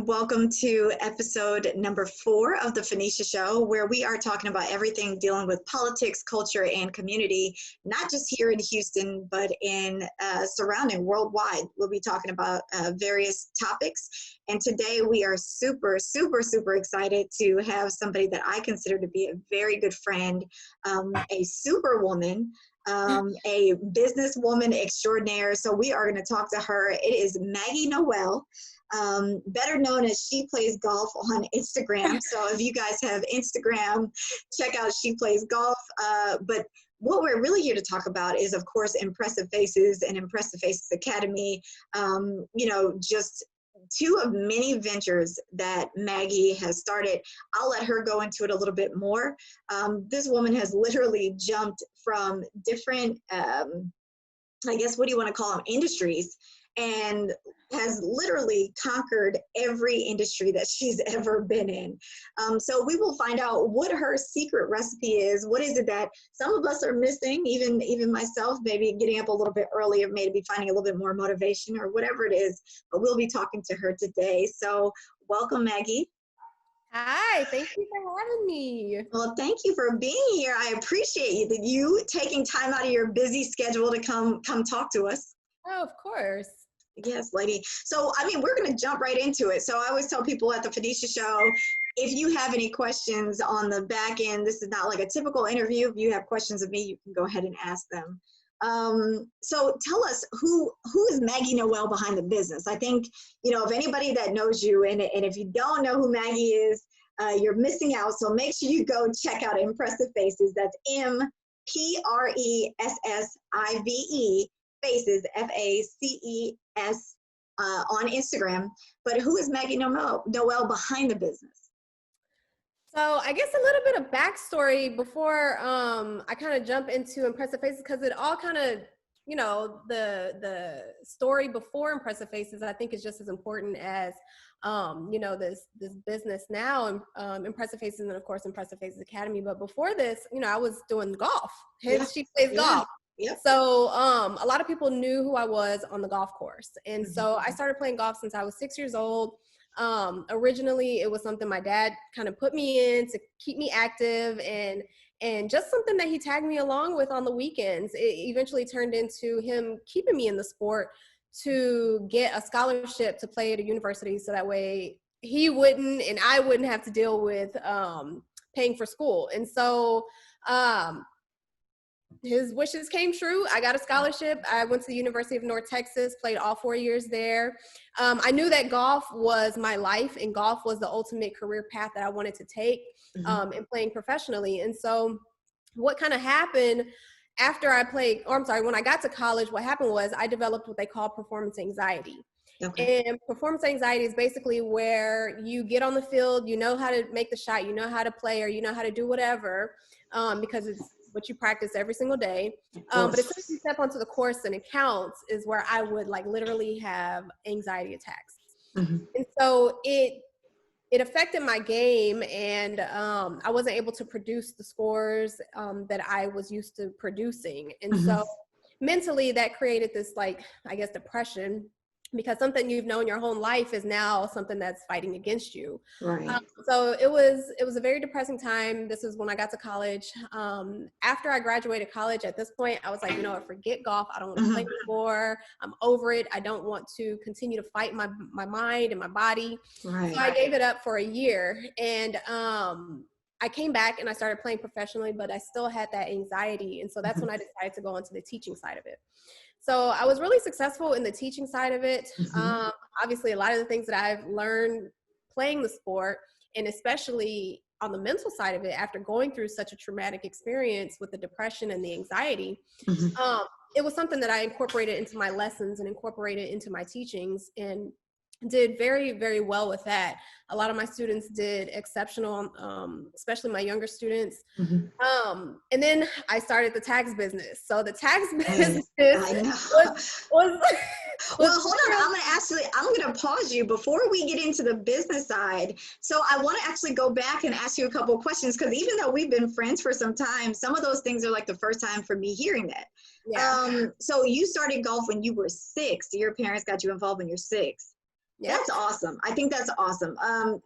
Welcome to episode number 4 of the Phoebe Show, where we are talking about everything dealing with politics, culture, and community, not just here in Houston, but in surrounding worldwide. We'll be talking about various topics. And today we are super excited to have somebody that I consider to be a very good friend, a superwoman, a businesswoman extraordinaire. So we are going to talk to her. It is Maggie Noel. Better known as She Plays Golf on Instagram. So if you guys have Instagram, check out She Plays Golf. But what we're really here to talk about is, of course, Mpressive Faces and Mpressive Faces Academy. Just 2 of many ventures that Maggie has started. I'll let her go into it a little bit more. This woman has literally jumped from different, I guess, what do you want to call them, industries, and has literally conquered every industry that she's ever been in. So we will find out what her secret recipe is. What is it that some of us are missing, even myself, maybe getting up a little bit earlier, maybe finding a little bit more motivation or whatever it is. But we'll be talking to her today. So welcome, Maggie. Hi, thank you for having me. Well, thank you for being here. I appreciate you taking time out of your busy schedule to come talk to us. Oh, of course. Yes, lady. So, we're going to jump right into it. So I always tell people at the Phoebe Show, if you have any questions on the back end, this is not like a typical interview. If you have questions of me, you can go ahead and ask them. So tell us, who is Maggie Noel behind the business? I think, if anybody that knows you, and if you don't know who Maggie is, you're missing out. So make sure you go check out Mpressive Faces. That's Mpressive Faces, FACES, on Instagram. But who is Maggie Noel behind the business? So I guess a little bit of backstory before I kind of jump into Mpressive Faces, because it all kind of, the story before Mpressive Faces, I think, is just as important as this business now, Mpressive Faces, and of course Mpressive Faces Academy. But before this, I was doing golf. She plays golf. Yep. So a lot of people knew who I was on the golf course. And so I started playing golf since I was 6 years old. Originally, it was something my dad kind of put me in to keep me active, and just something that he tagged me along with on the weekends. It eventually turned into him keeping me in the sport to get a scholarship to play at a university, so that way he wouldn't and I wouldn't have to deal with paying for school. And so his wishes came true. I got a scholarship. I went to the University of North Texas, played all 4 years there. I knew that golf was my life, and golf was the ultimate career path that I wanted to take in playing professionally. And so what kind of happened after when I got to college, what happened was I developed what they call performance anxiety. Okay. And performance anxiety is basically where you get on the field, you know how to make the shot, you know how to play, or you know how to do whatever, because it's what you practice every single day. But as soon as you step onto the course and it counts is where I would literally have anxiety attacks. And so it affected my game, and I wasn't able to produce the scores that I was used to producing. And so mentally that created this depression, because something you've known your whole life is now something that's fighting against you. Right. So it was a very depressing time. This is when I got to college. After I graduated college, at this point, I was like, forget golf. I don't want to play anymore. I'm over it. I don't want to continue to fight my mind and my body. Right. So I gave it up for a year, and I came back and I started playing professionally, but I still had that anxiety. And so that's when I decided to go into the teaching side of it. So I was really successful in the teaching side of it. Obviously, a lot of the things that I've learned playing the sport, and especially on the mental side of it, after going through such a traumatic experience with the depression and the anxiety, it was something that I incorporated into my lessons and incorporated into my teachings. And did very, very well with that. A lot of my students did exceptional, especially my younger students. Mhm. And then I started the tax business. So the tax Hey, business I know. was was Well, hold on. I'm gonna pause you before we get into the business side. So I want to actually go back and ask you a couple of questions, because even though we've been friends for some time, some of those things are like the first time for me hearing that. yeah. So you started golf when you were 6. Your parents got you involved when you're 6. Yep. That's awesome. I think that's awesome.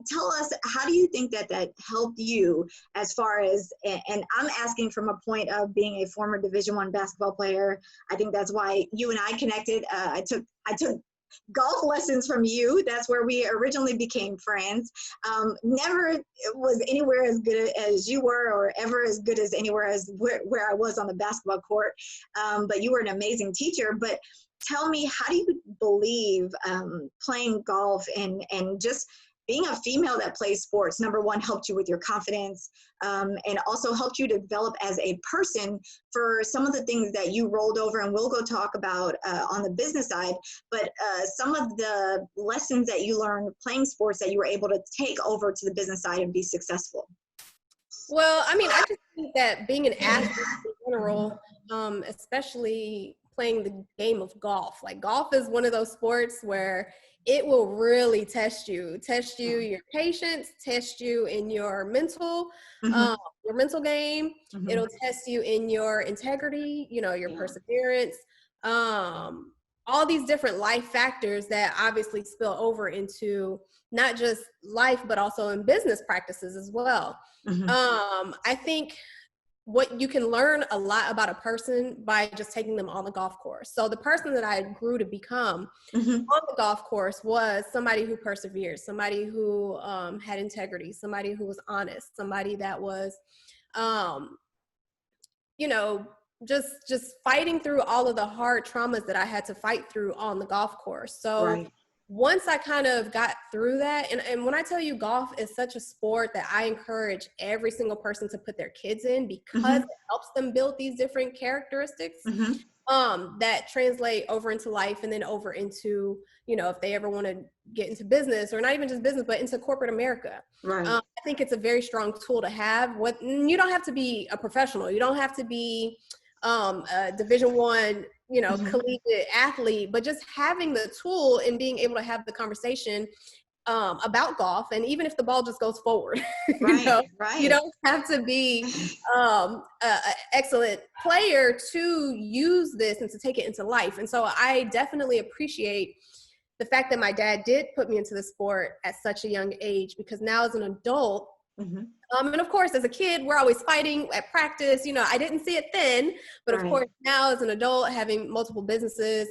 Tell us, how do you think that helped you as far as, and I'm asking from a point of being a former Division I basketball player. I think that's why you and I connected. I took golf lessons from you. That's where we originally became friends. Never was anywhere as good as you were, or ever as good as anywhere as where I was on the basketball court. But you were an amazing teacher. But tell me, how do you believe playing golf and just being a female that plays sports, number one, helped you with your confidence, and also helped you develop as a person for some of the things that you rolled over, and we'll go talk about on the business side, but some of the lessons that you learned playing sports that you were able to take over to the business side and be successful? Well, I mean, I just think that being an athlete in general, especially playing the game of golf, like golf is one of those sports where it will really test you, your patience, test you in Mm-hmm. your mental game. Mm-hmm. It'll test you in your integrity, your perseverance, all these different life factors that obviously spill over into not just life, but also in business practices as well. Mm-hmm. I think what you can learn a lot about a person by just taking them on the golf course. So the person that I grew to become Mm-hmm. on the golf course was somebody who persevered, somebody who had integrity, somebody who was honest, somebody that was, um, you know, just fighting through all of the hard traumas that I had to fight through on the golf course. So Right. once I kind of got through that, and when I tell you golf is such a sport that I encourage every single person to put their kids in, because Mm-hmm. it helps them build these different characteristics Mm-hmm. that translate over into life, and then over into, if they ever want to get into business, or not even just business, but into corporate America. Right. I think it's a very strong tool to have. You don't have to be a professional. You don't have to be a Division I, Mm-hmm. collegiate athlete, but just having the tool and being able to have the conversation about golf. And even if the ball just goes forward, Right. you Right. don't have to be an excellent player to use this and to take it into life. And so I definitely appreciate the fact that my dad did put me into the sport at such a young age, because now as an adult, Mm-hmm. and of course, as a kid, we're always fighting at practice. I didn't see it then, but of Right. course now as an adult, having multiple businesses,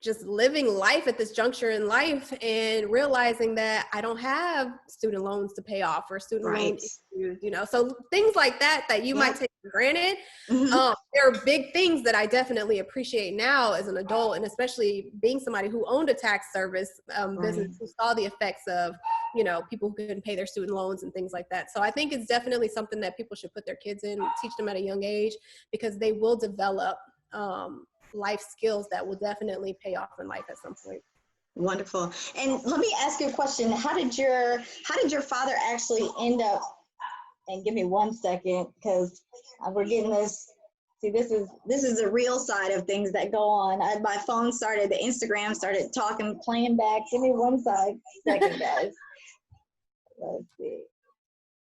just living life at this juncture in life, and realizing that I don't have student loans to pay off, or student loan Right. issues, so things like that you might Yep. take for granted. Mm-hmm. There are big things that I definitely appreciate now as an adult, and especially being somebody who owned a tax service business, Right. who saw the effects of, people who couldn't pay their student loans and things like that. So I think it's definitely something that people should put their kids in, teach them at a young age, because they will develop life skills that will definitely pay off in life at some point. Wonderful. And let me ask you a question. How did your father actually end up, and give me 1 second, because we're getting this. See, this is the real side of things that go on. My phone started, the Instagram started talking, playing back. Give me 1 second, guys. Let's see.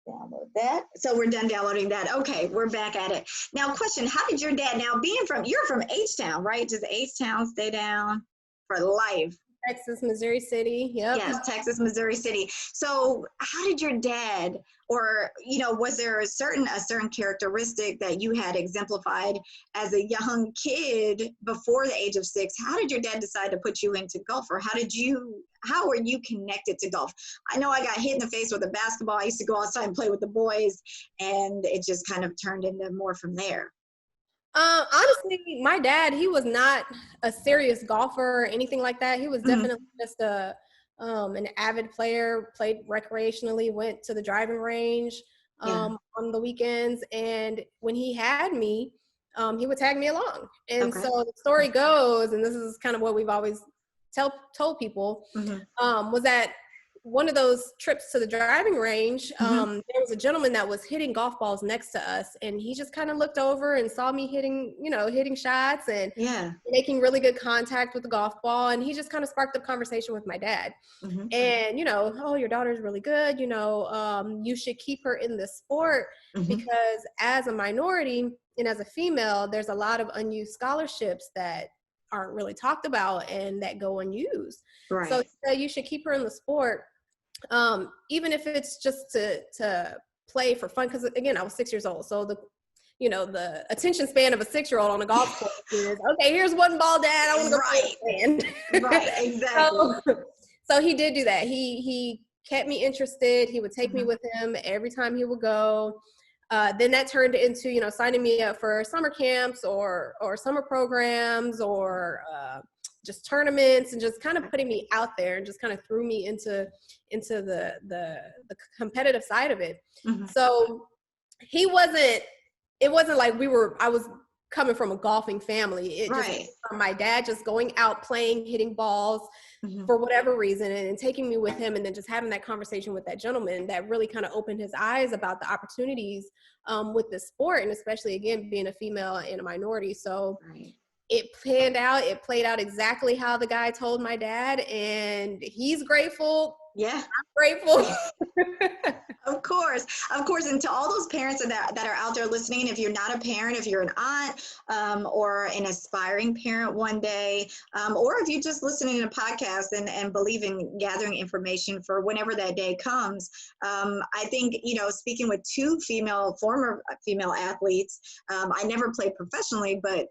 Download that. So we're done downloading that. Okay, we're back at it. Now, question, how did your dad, now you're from H-Town, right? Does H-Town stay down for life? Texas, Missouri City. Yep. Yes, Texas, Missouri City. So how did your dad, or, was there a certain characteristic that you had exemplified as a young kid before the age of 6? How did your dad decide to put you into golf? Or how were you connected to golf? I know I got hit in the face with a basketball. I used to go outside and play with the boys, and it just kind of turned into more from there. Honestly, my dad, he was not a serious golfer or anything like that. He was definitely just an avid player, played recreationally, went to the driving range Yeah. on the weekends. And when he had me, he would tag me along. And Okay. so the story goes, and this is kind of what we've always told people, was that one of those trips to the driving range, there was a gentleman that was hitting golf balls next to us, and he just kind of looked over and saw me hitting shots and making really good contact with the golf ball. And he just kind of sparked up conversation with my dad. And, oh, your daughter's really good. You should keep her in this sport because as a minority and as a female, there's a lot of unused scholarships that aren't really talked about and that go unused. Right. So you should keep her in the sport. Even if it's just to play for fun, because again, I was 6 years old, so the attention span of a 6-year-old on a golf course is, okay, here's one ball, Dad, I want to go play. Right, exactly. So he did do that. He kept me interested. He would take me with him every time he would go. Then that turned into signing me up for summer camps or summer programs or just tournaments, and just kind of putting me out there and just kind of threw me into the competitive side of it. So it wasn't like I was coming from a golfing family. It just from my dad just going out playing, hitting balls for whatever reason, and taking me with him, and then just having that conversation with that gentleman that really kind of opened his eyes about the opportunities with the sport, and especially again being a female and a minority. So it played out exactly how the guy told my dad, and he's grateful. Yeah, I'm grateful. Of course. And to all those parents that are out there listening, if you're not a parent, if you're an aunt or an aspiring parent one day, or if you're just listening to a podcast and believe in gathering information for whenever that day comes, I think, speaking with two former female athletes, I never played professionally, but,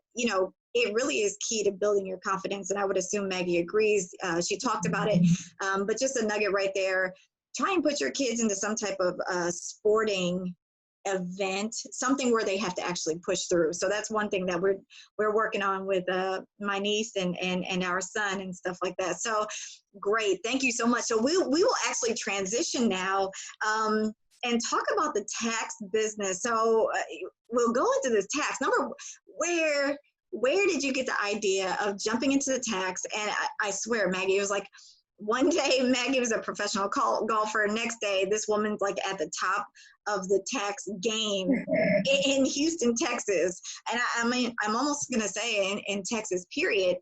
it really is key to building your confidence. And I would assume Maggie agrees. She talked about it, but just a nugget right there. Try and put your kids into some type of sporting event, something where they have to actually push through. So that's one thing that we're working on with my niece and our son and stuff like that. So great. Thank you so much. So we will actually transition now and talk about the tax business. So we'll go into this tax. Where did you get the idea of jumping into the tax? And I swear, Maggie, it was like one day Maggie was a professional golfer. Next day, this woman's like at the top of the tax game in Houston, Texas. And I'm almost going to say in Texas, period.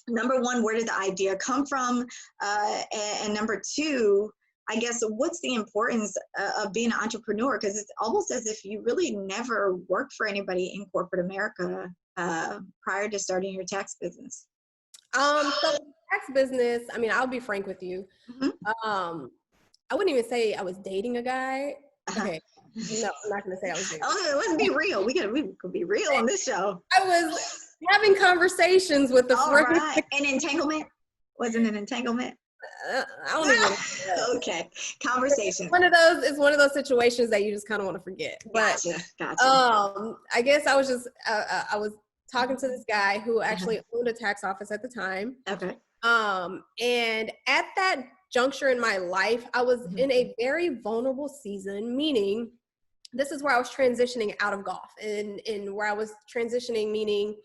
Number one, where did the idea come from? And number two, I guess, what's the importance of being an entrepreneur? Because it's almost as if you really never worked for anybody in corporate America prior to starting your tax business. So tax business, I'll be frank with you. I wouldn't even say I was dating a guy. Okay. No, I'm not going to say I was dating. Oh, let's be real. We could be real on this show. I was having conversations with a friend. Right. An entanglement? Wasn't an entanglement? I don't even. Okay, conversation. It's one of those situations that you just kind of want to forget. But gotcha. I guess I was just I was talking to this guy who actually owned a tax office at the time. Okay. And at that juncture in my life, I was in a very vulnerable season, meaning this is where I was transitioning out of golf, and where I was transitioning, meaning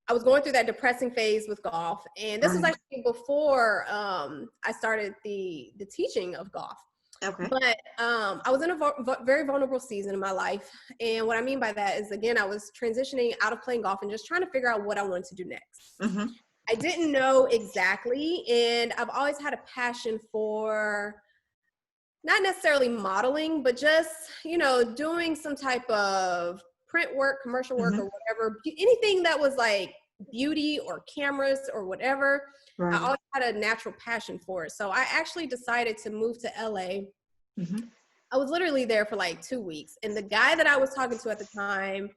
I was going through that depressing phase with golf. And this was actually before I started the teaching of golf. Okay. But I was in a very vulnerable season in my life. And what I mean by that is, again, I was transitioning out of playing golf and just trying to figure out what I wanted to do next. I didn't know exactly. And I've always had a passion for not necessarily modeling, but just, doing some type of print work, commercial work, or whatever, anything that was like beauty or cameras or whatever. I always had a natural passion for it. So I actually decided to move to LA. I was literally there for like 2 weeks. And the guy that I was talking to at the time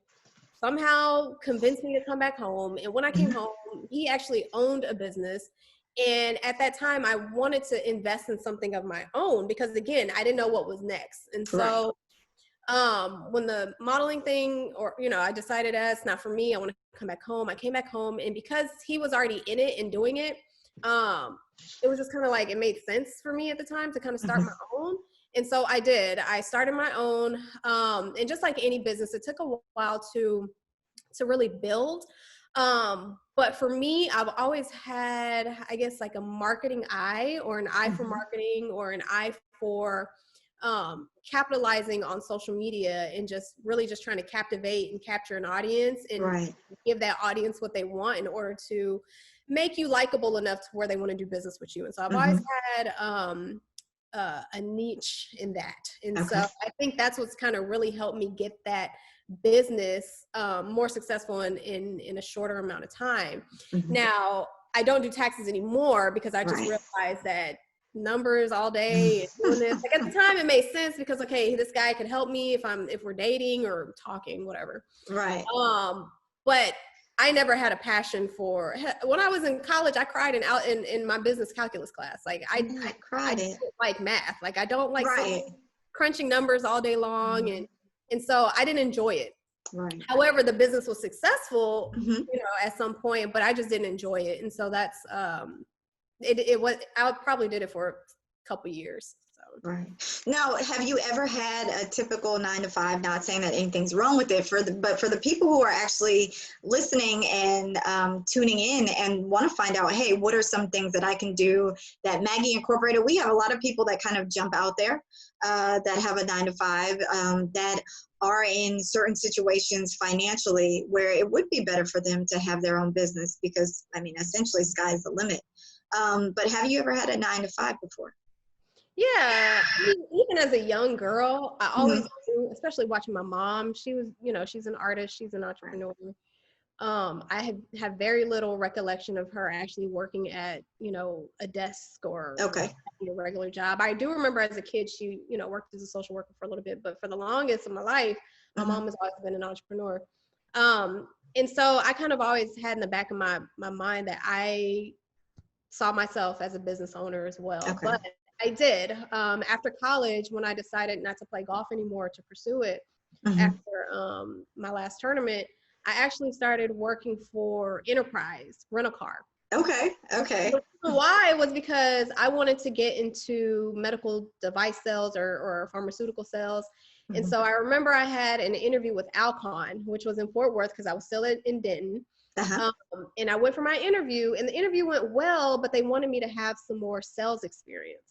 somehow convinced me to come back home. And when I came home, he actually owned a business. And at that time, I wanted to invest in something of my own because, again, I didn't know what was next. And so when the modeling thing, I decided it's not for me, I want to come back home. I came back home, and because he was already in it and doing it, it was just kind of like, it made sense for me at the time to kind of start my own. And so I did. I started my own, and just like any business, it took a while to really build. But for me, I've always had, I guess, like a marketing eye, or an eye for marketing, or an eye for capitalizing on social media, and just really just trying to captivate and capture an audience, and give that audience what they want in order to make you likable enough to where they want to do business with you. And so I've always had a niche in that. And so I think that's what's kind of really helped me get that business more successful in a shorter amount of time. Now, I don't do taxes anymore because I just realized that numbers all day and doing this. Like, at the time, it made sense because, okay, this guy could help me if we're dating or talking, whatever. Right. But I never had a passion for. When I was in college, I cried in my business calculus class. Like, I didn't like math. Like, I don't like crunching numbers all day long, and so I didn't enjoy it. Right. However, the business was successful, at some point, but I just didn't enjoy it. And so that's, it was, I probably did it for a couple years. So. Right. Now, have you ever had a typical 9-to-5, not saying that anything's wrong with it, but for the people who are actually listening and tuning in and want to find out, hey, what are some things that I can do that Maggie Incorporated, we have a lot of people that kind of jump out there that have a 9-to-5 that are in certain situations financially where it would be better for them to have their own business because, I mean, essentially sky's the limit. But have you ever had a 9-to-5 before? Yeah, I mean, even as a young girl, I always knew, especially watching my mom. She was, she's an artist, she's an entrepreneur. I have very little recollection of her actually working at, a desk or a regular job. I do remember as a kid, she, worked as a social worker for a little bit, but for the longest of my life, my mom has always been an entrepreneur. And so I kind of always had in the back of my mind that I saw myself as a business owner as well. But I did. After college, when I decided not to play golf anymore to pursue it, after my last tournament, I actually started working for Enterprise Rent-A-Car. Okay. Why? Was because I wanted to get into medical device sales or pharmaceutical sales. And so I remember I had an interview with Alcon, which was in Fort Worth because I was still in Denton. And I went for my interview, and the interview went well, but they wanted me to have some more sales experience.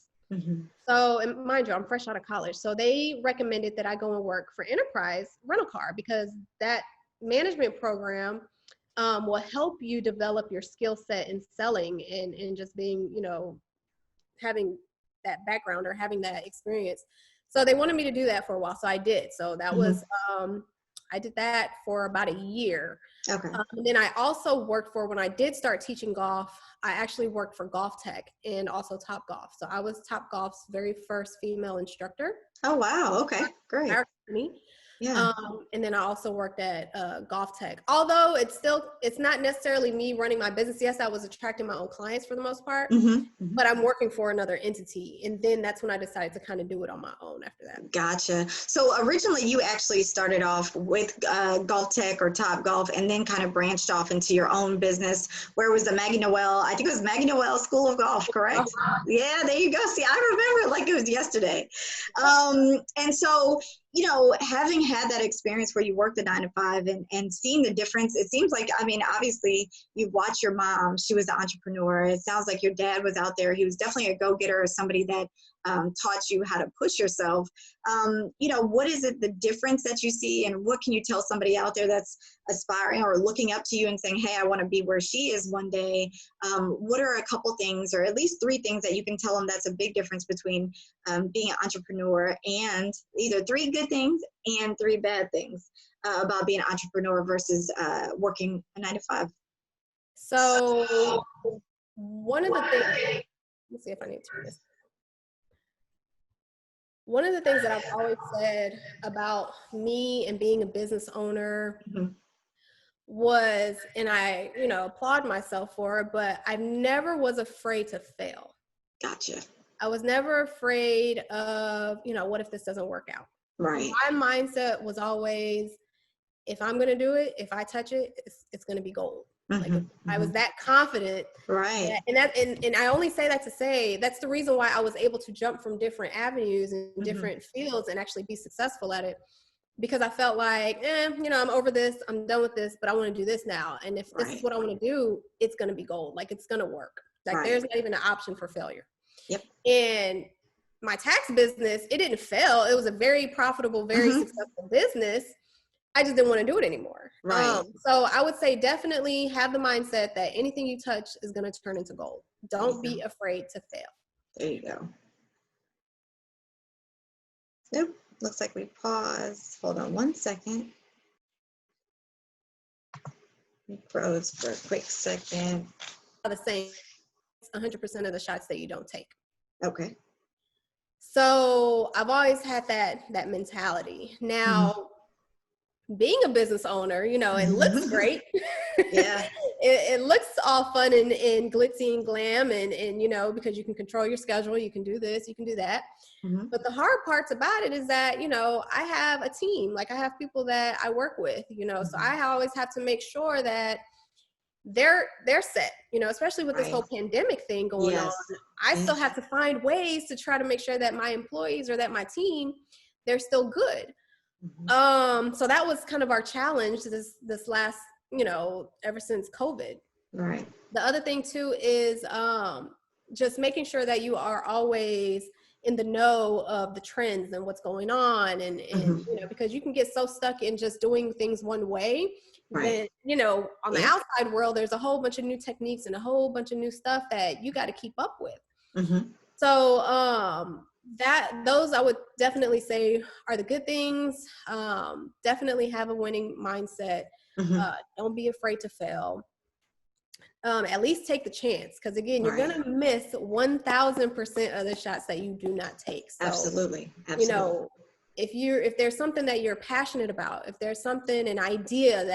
So, and mind you, I'm fresh out of college. So they recommended that I go and work for Enterprise Rent-A-Car because that management program will help you develop your skill set in selling and just being, having that background or having that experience. So they wanted me to do that for a while. So I did. So that was, I did that for about a year. And then I also worked for, when I did start teaching golf, I actually worked for Golf Tech and also Top Golf. So I was Top Golf's very first female instructor. Oh, wow. Okay, great. Yeah. And then I also worked at Golf Tech. Although it's not necessarily me running my business. Yes, I was attracting my own clients for the most part, but I'm working for another entity. And then that's when I decided to kind of do it on my own after that. Gotcha. So originally you actually started off with Golf Tech or Top Golf and then kind of branched off into your own business, where it was the Maggie Noel, I think it was Maggie Noel School of Golf, correct? Yeah, there you go. See, I remember it like it was yesterday. And so, having had that experience where you worked the 9-to-5 and seeing the difference, it seems like, I mean, obviously you watch your mom, she was an entrepreneur. It sounds like your dad was out there. He was definitely a go-getter or somebody that taught you how to push yourself. What is it, the difference that you see, and what can you tell somebody out there that's aspiring or looking up to you and saying, hey, I want to be where she is one day? What are a couple things, or at least 3 things that you can tell them that's a big difference between being an entrepreneur, and either 3 good things and 3 bad things about being an entrepreneur versus working a 9-to-5? So one of the things, let's see if I need to do this. One of the things that I've always said about me and being a business owner was, and I, applaud myself for it, but I never was afraid to fail. Gotcha. I was never afraid of, what if this doesn't work out? Right. My mindset was always, if I'm going to do it, if I touch it, it's going to be gold. Like I was that confident. Right. And I only say that to say that's the reason why I was able to jump from different avenues and different fields and actually be successful at it. Because I felt like, I'm over this, I'm done with this, but I want to do this now. And if this is what I want to do, it's going to be gold. Like it's going to work. Like there's not even an option for failure. Yep. And my tax business, it didn't fail. It was a very profitable, very successful business. I just didn't want to do it anymore. Right. So I would say definitely have the mindset that anything you touch is going to turn into gold. Don't be afraid to fail. There you go. Nope. Looks like we paused. Hold on one second. We froze for a quick second. The same 100% of the shots that you don't take. Okay. So I've always had that mentality. Now, being a business owner, it looks great. Yeah. It looks all fun and glitzy and glam and because you can control your schedule, you can do this, you can do that. But the hard parts about it is that, I have a team, like I have people that I work with, so I always have to make sure that they're set, especially with this whole pandemic thing going on. I still have to find ways to try to make sure that my employees or that my team, they're still good. So that was kind of our challenge this last, ever since COVID. Right. The other thing too is just making sure that you are always in the know of the trends and what's going on and because you can get so stuck in just doing things one way. Then, on the outside world, there's a whole bunch of new techniques and a whole bunch of new stuff that you got to keep up with. So those I would definitely say are the good things. Definitely have a winning mindset. Don't be afraid to fail. At least take the chance. Because again, you're going to miss 1000% of the shots that you do not take. So, Absolutely. If there's something that you're passionate about, if there's something, an idea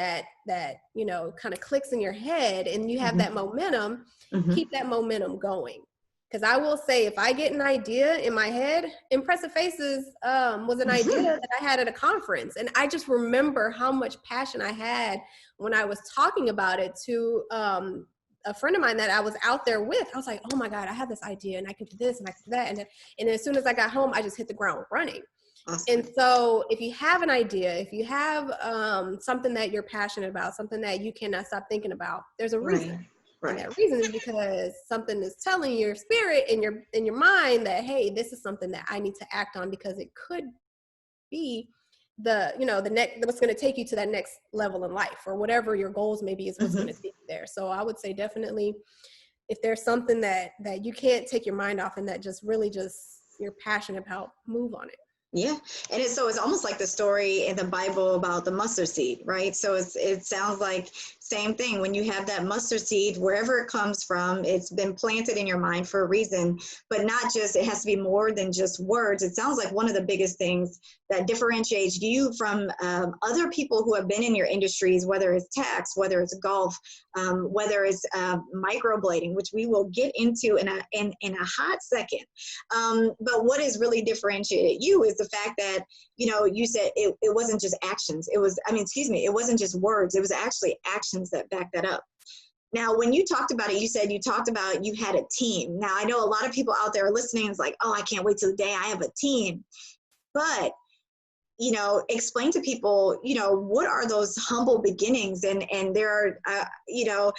that kind of clicks in your head and you have that momentum, keep that momentum going. Because I will say, if I get an idea in my head, Mpressive Faces was an idea that I had at a conference. And I just remember how much passion I had when I was talking about it to a friend of mine that I was out there with. I was like, oh my God, I have this idea and I can do this and I can do that. And as soon as I got home, I just hit the ground running. Awesome. And so if you have an idea, if you have something that you're passionate about, something that you cannot stop thinking about, there's a reason. And that reason is because something is telling your spirit in your mind that, hey, this is something that I need to act on because it could be the next, what's going to take you to that next level in life, or whatever your goals maybe is what's going to take you there. So I would say definitely, if there's something that you can't take your mind off and that just really you're passionate about, move on it. Yeah. And it's almost like the story in the Bible about the mustard seed, right? So it sounds like same thing. When you have that mustard seed, wherever it comes from, it's been planted in your mind for a reason, but not just, it has to be more than just words. It sounds like one of the biggest things that differentiates you from other people who have been in your industries, whether it's tax, whether it's golf, whether it's microblading, which we will get into in a hot second. But what has really differentiated you is the fact that, you said it wasn't just actions. It wasn't just words. It was actually actions that back that up. Now, when you talked about it, you said you talked about you had a team. Now, I know a lot of people out there listening is like, oh, I can't wait till the day I have a team. But, explain to people, what are those humble beginnings? And there are,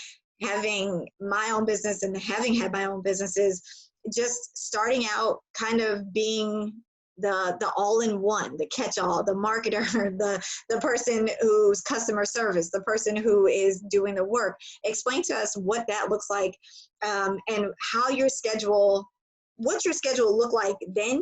having my own business and having had my own businesses, just starting out kind of being the all-in-one, the catch-all, the marketer, the person who's customer service, the person who is doing the work. Explain to us what that looks like, and how what's your schedule look like then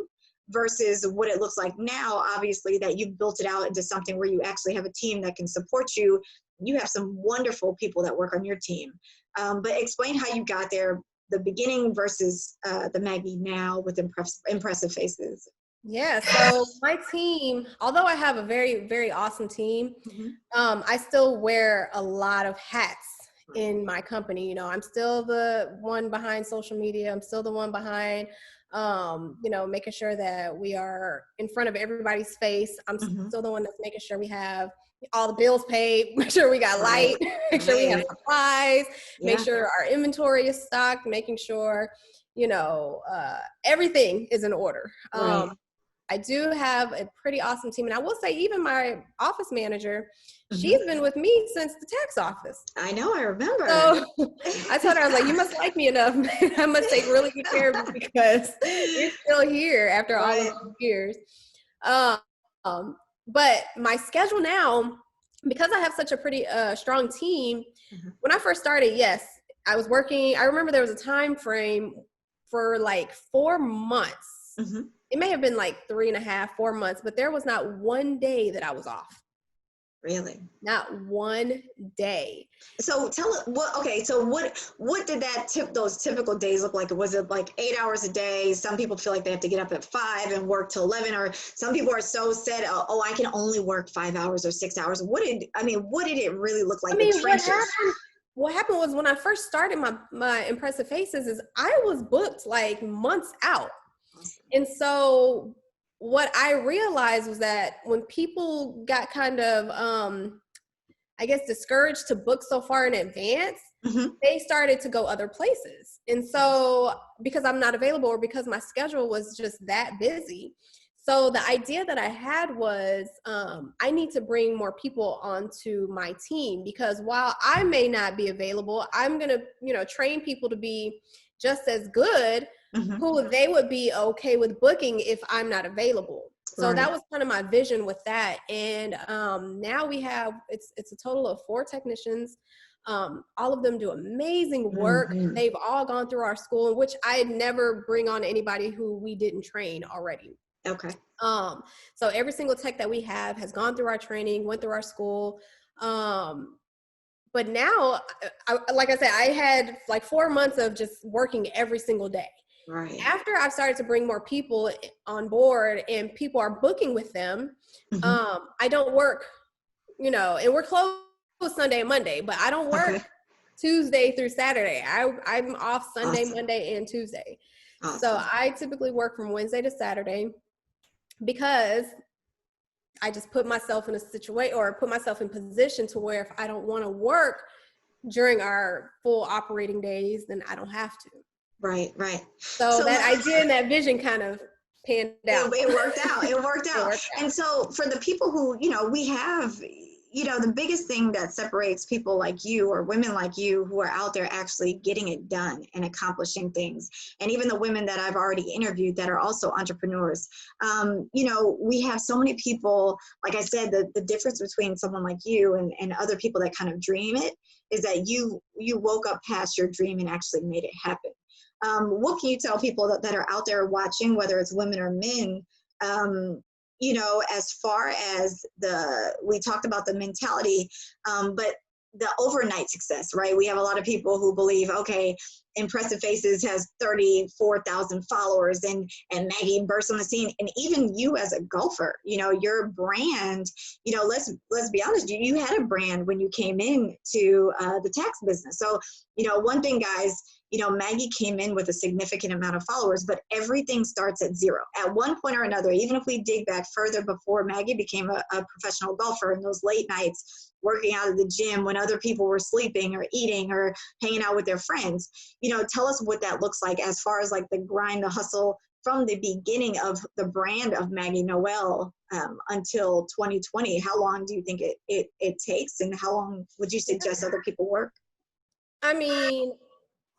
versus what it looks like now, obviously, that you've built it out into something where you actually have a team that can support you. You have some wonderful people that work on your team. But explain how you got there, the beginning versus the Maggie now with Mpressive Faces. Yeah, so my team, although I have a very, very awesome team, I still wear a lot of hats in my company. I'm still the one behind social media. I'm still the one behind, making sure that we are in front of everybody's face. I'm still the one that's making sure we have all the bills paid, make sure we got light, make sure we have supplies, make sure our inventory is stocked, making sure, everything is in order. I do have a pretty awesome team. And I will say, even my office manager, she's been with me since the tax office. I know, I remember. So I told her, I was like, you must like me enough. I must take really good care of you because you're still here after all of these years. But my schedule now, because I have such a pretty strong team, when I first started, yes, I was working. I remember there was a time frame for like 4 months. It may have been like 3.5, 4 months, but there was not one day that I was off. Really? Not one day. So tell us what did those typical days look like? Was it like 8 hours a day? Some people feel like they have to get up at 5 and work till 11, or some people are so set, I can only work 5 hours or 6 hours. What did it really look like? What happened was, when I first started my Mpressive Faces, is I was booked like months out. And so what I realized was that when people got kind of, I guess, discouraged to book so far in advance, they started to go other places. And so because I'm not available, or because my schedule was just that busy, so the idea that I had was, I need to bring more people onto my team, because while I may not be available, I'm going to, train people to be just as good, who they would be okay with booking if I'm not available. So that was kind of my vision with that. And now we have, it's a total of 4 technicians. All of them do amazing work. They've all gone through our school, which I never bring on anybody who we didn't train already. Okay. So every single tech that we have has gone through our training, went through our school. But now, like I said, I had like 4 months of just working every single day. Right. After I've started to bring more people on board and people are booking with them, I don't work, and we're closed Sunday and Monday, but I don't work Tuesday through Saturday. I'm off Sunday, Monday, and Tuesday. So I typically work from Wednesday to Saturday, because I just put myself in a situation, or put myself in position to where if I don't want to work during our full operating days, then I don't have to. Right. So that idea and that vision kind of panned out. It worked out. And so for the people who, we have, the biggest thing that separates people like you, or women like you, who are out there actually getting it done and accomplishing things, and even the women that I've already interviewed that are also entrepreneurs, we have so many people, like I said, the difference between someone like you and other people that kind of dream it is that you woke up past your dream and actually made it happen. What can you tell people that are out there watching, whether it's women or men, as far as we talked about the mentality, but the overnight success, right? We have a lot of people who believe, okay, Mpressive Faces has 34,000 followers and Maggie bursts on the scene. And even you as a golfer, your brand, let's be honest, you had a brand when you came into the tax business. So, one thing, guys, Maggie came in with a significant amount of followers, but everything starts at 0. At one point or another, even if we dig back further before Maggie became a professional golfer, in those late nights, working out of the gym when other people were sleeping or eating or hanging out with their friends, tell us what that looks like as far as like the grind, the hustle from the beginning of the brand of Maggie Noel until 2020. How long do you think it takes, and how long would you suggest other people work? I mean,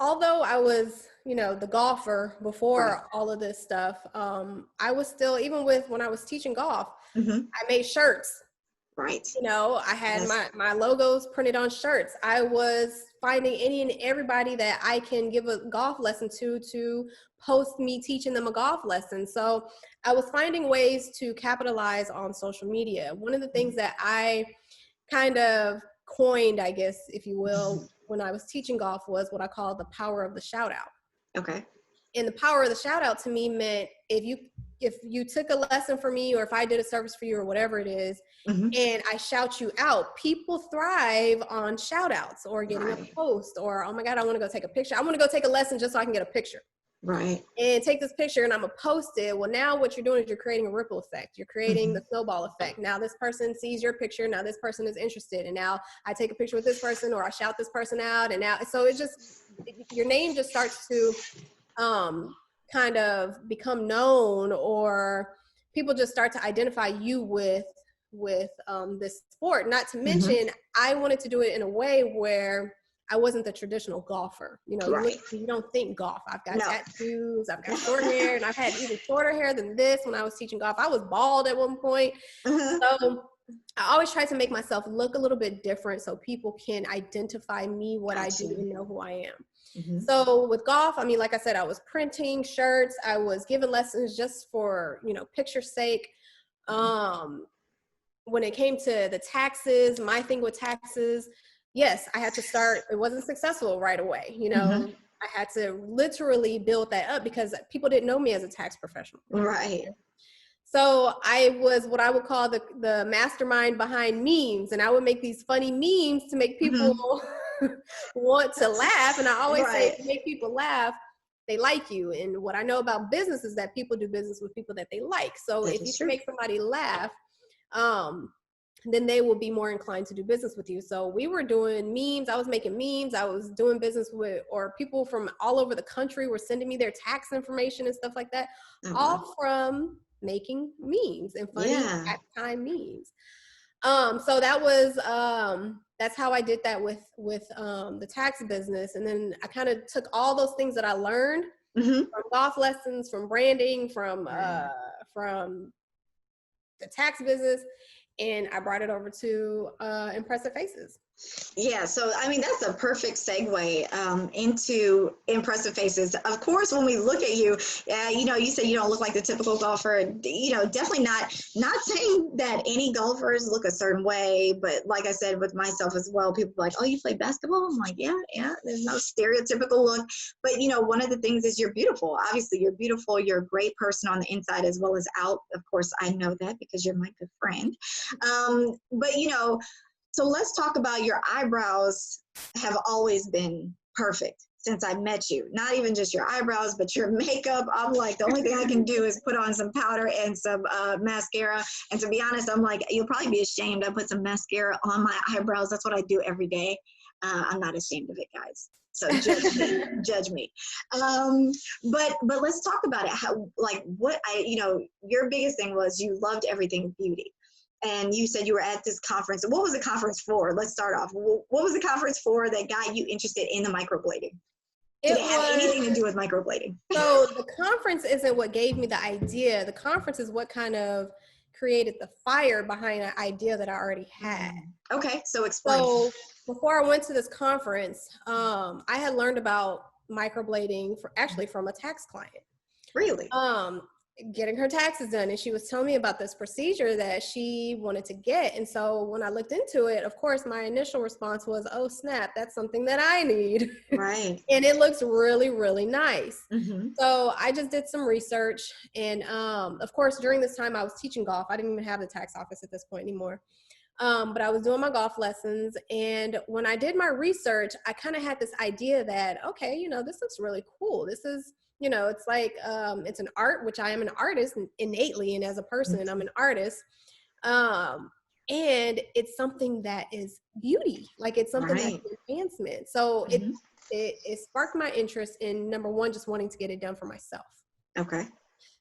although I was, the golfer before all of this stuff, I was still, even when I was teaching golf, I made shirts. Right. I had my logos printed on shirts. I was finding any and everybody that I can give a golf lesson to post me teaching them a golf lesson. So I was finding ways to capitalize on social media. One of the things that I kind of coined, I guess, if you will, when I was teaching golf was what I call the power of the shout out. Okay. And the power of the shout out to me meant if you took a lesson for me, or if I did a service for you, or whatever it is, and I shout you out, people thrive on shout outs, or getting a post, or, oh my God, I want to go take a picture. I want to go take a lesson just so I can get a picture. Right. and take this picture and I'm gonna post it. Well, now what you're doing is you're creating a ripple effect. You're creating the snowball effect. Now this person sees your picture. Now this person is interested. And now I take a picture with this person, or I shout this person out. And now, so it just, your name just starts to kind of become known, or people just start to identify you with this sport. Not to mention, I wanted to do it in a way where I wasn't the traditional golfer. You know, Right. you don't think golf. I've got tattoos, I've got short hair, and I've had even shorter hair than this when I was teaching golf. I was bald at one point. So I always try to make myself look a little bit different so people can identify me, what I do, and know who I am. So with golf, I mean, like I said, I was printing shirts. I was giving lessons just for, you know, picture's sake. When it came to the taxes, my thing with taxes, yes, I had to start. It wasn't successful right away. You know, I had to literally build that up because people didn't know me as a tax professional. Right. So I was what I would call the mastermind behind memes. And I would make these funny memes to make people want to laugh. And I always say, to make people laugh, they like you. And what I know about business is that people do business with people that they like. So if you can make somebody laugh, then they will be more inclined to do business with you. So we were doing memes. I was making memes. I was doing business with, or people from all over the country were sending me their tax information and stuff like that, all from making memes and funny at time memes. So that was, that's how I did that with the tax business. And then I kind of took all those things that I learned from golf lessons, from branding, from the tax business, and I brought it over to Mpressive Faces. Yeah, so I mean, that's a perfect segue into Mpressive Faces. Of course, when we look at you, you know, you say you don't look like the typical golfer. You know, definitely not saying that any golfers look a certain way, but like I said with myself as well, people are like, oh, you play basketball? I'm like, yeah, there's no stereotypical look. But, you know, one of the things is you're beautiful. Obviously, you're beautiful. You're a great person on the inside as well as out. Of course, I know that because you're my good friend. But, you know, so let's talk about your eyebrows have always been perfect since I met you. Not even just your eyebrows, but your makeup. I'm like, the only thing I can do is put on some powder and some mascara. And to be honest, I'm like, you'll probably be ashamed. I put some mascara on my eyebrows. That's what I do every day. I'm not ashamed of it, guys. So judge me. But let's talk about it. How, like, what you know, your biggest thing was you loved everything beauty. And you said you were at this conference. What was the conference for? Let's start off. What was the conference for that got you interested in the microblading? Did it have anything to do with microblading? So the conference isn't what gave me the idea. The conference is what kind of created the fire behind an idea that I already had. Okay, so explain. So before I went to this conference, I had learned about microblading actually from a tax client. Really? Getting her taxes done, and she was telling me about this procedure that she wanted to get. And so when I looked into it, of course my initial response was, oh snap, that's something that I need. Right. And it looks really, really nice. So I just did some research, and of course during this time I was teaching golf. I didn't even have the tax office at this point anymore. But I was doing my golf lessons, and when I did my research, I kind of had this idea that, okay, you know, this looks really cool. This is, you know, it's like, it's an art, which I am an artist innately, and as a person, I'm an artist. And it's something that is beauty, like it's something that's enhancement. So it sparked my interest in, number one, just wanting to get it done for myself. Okay.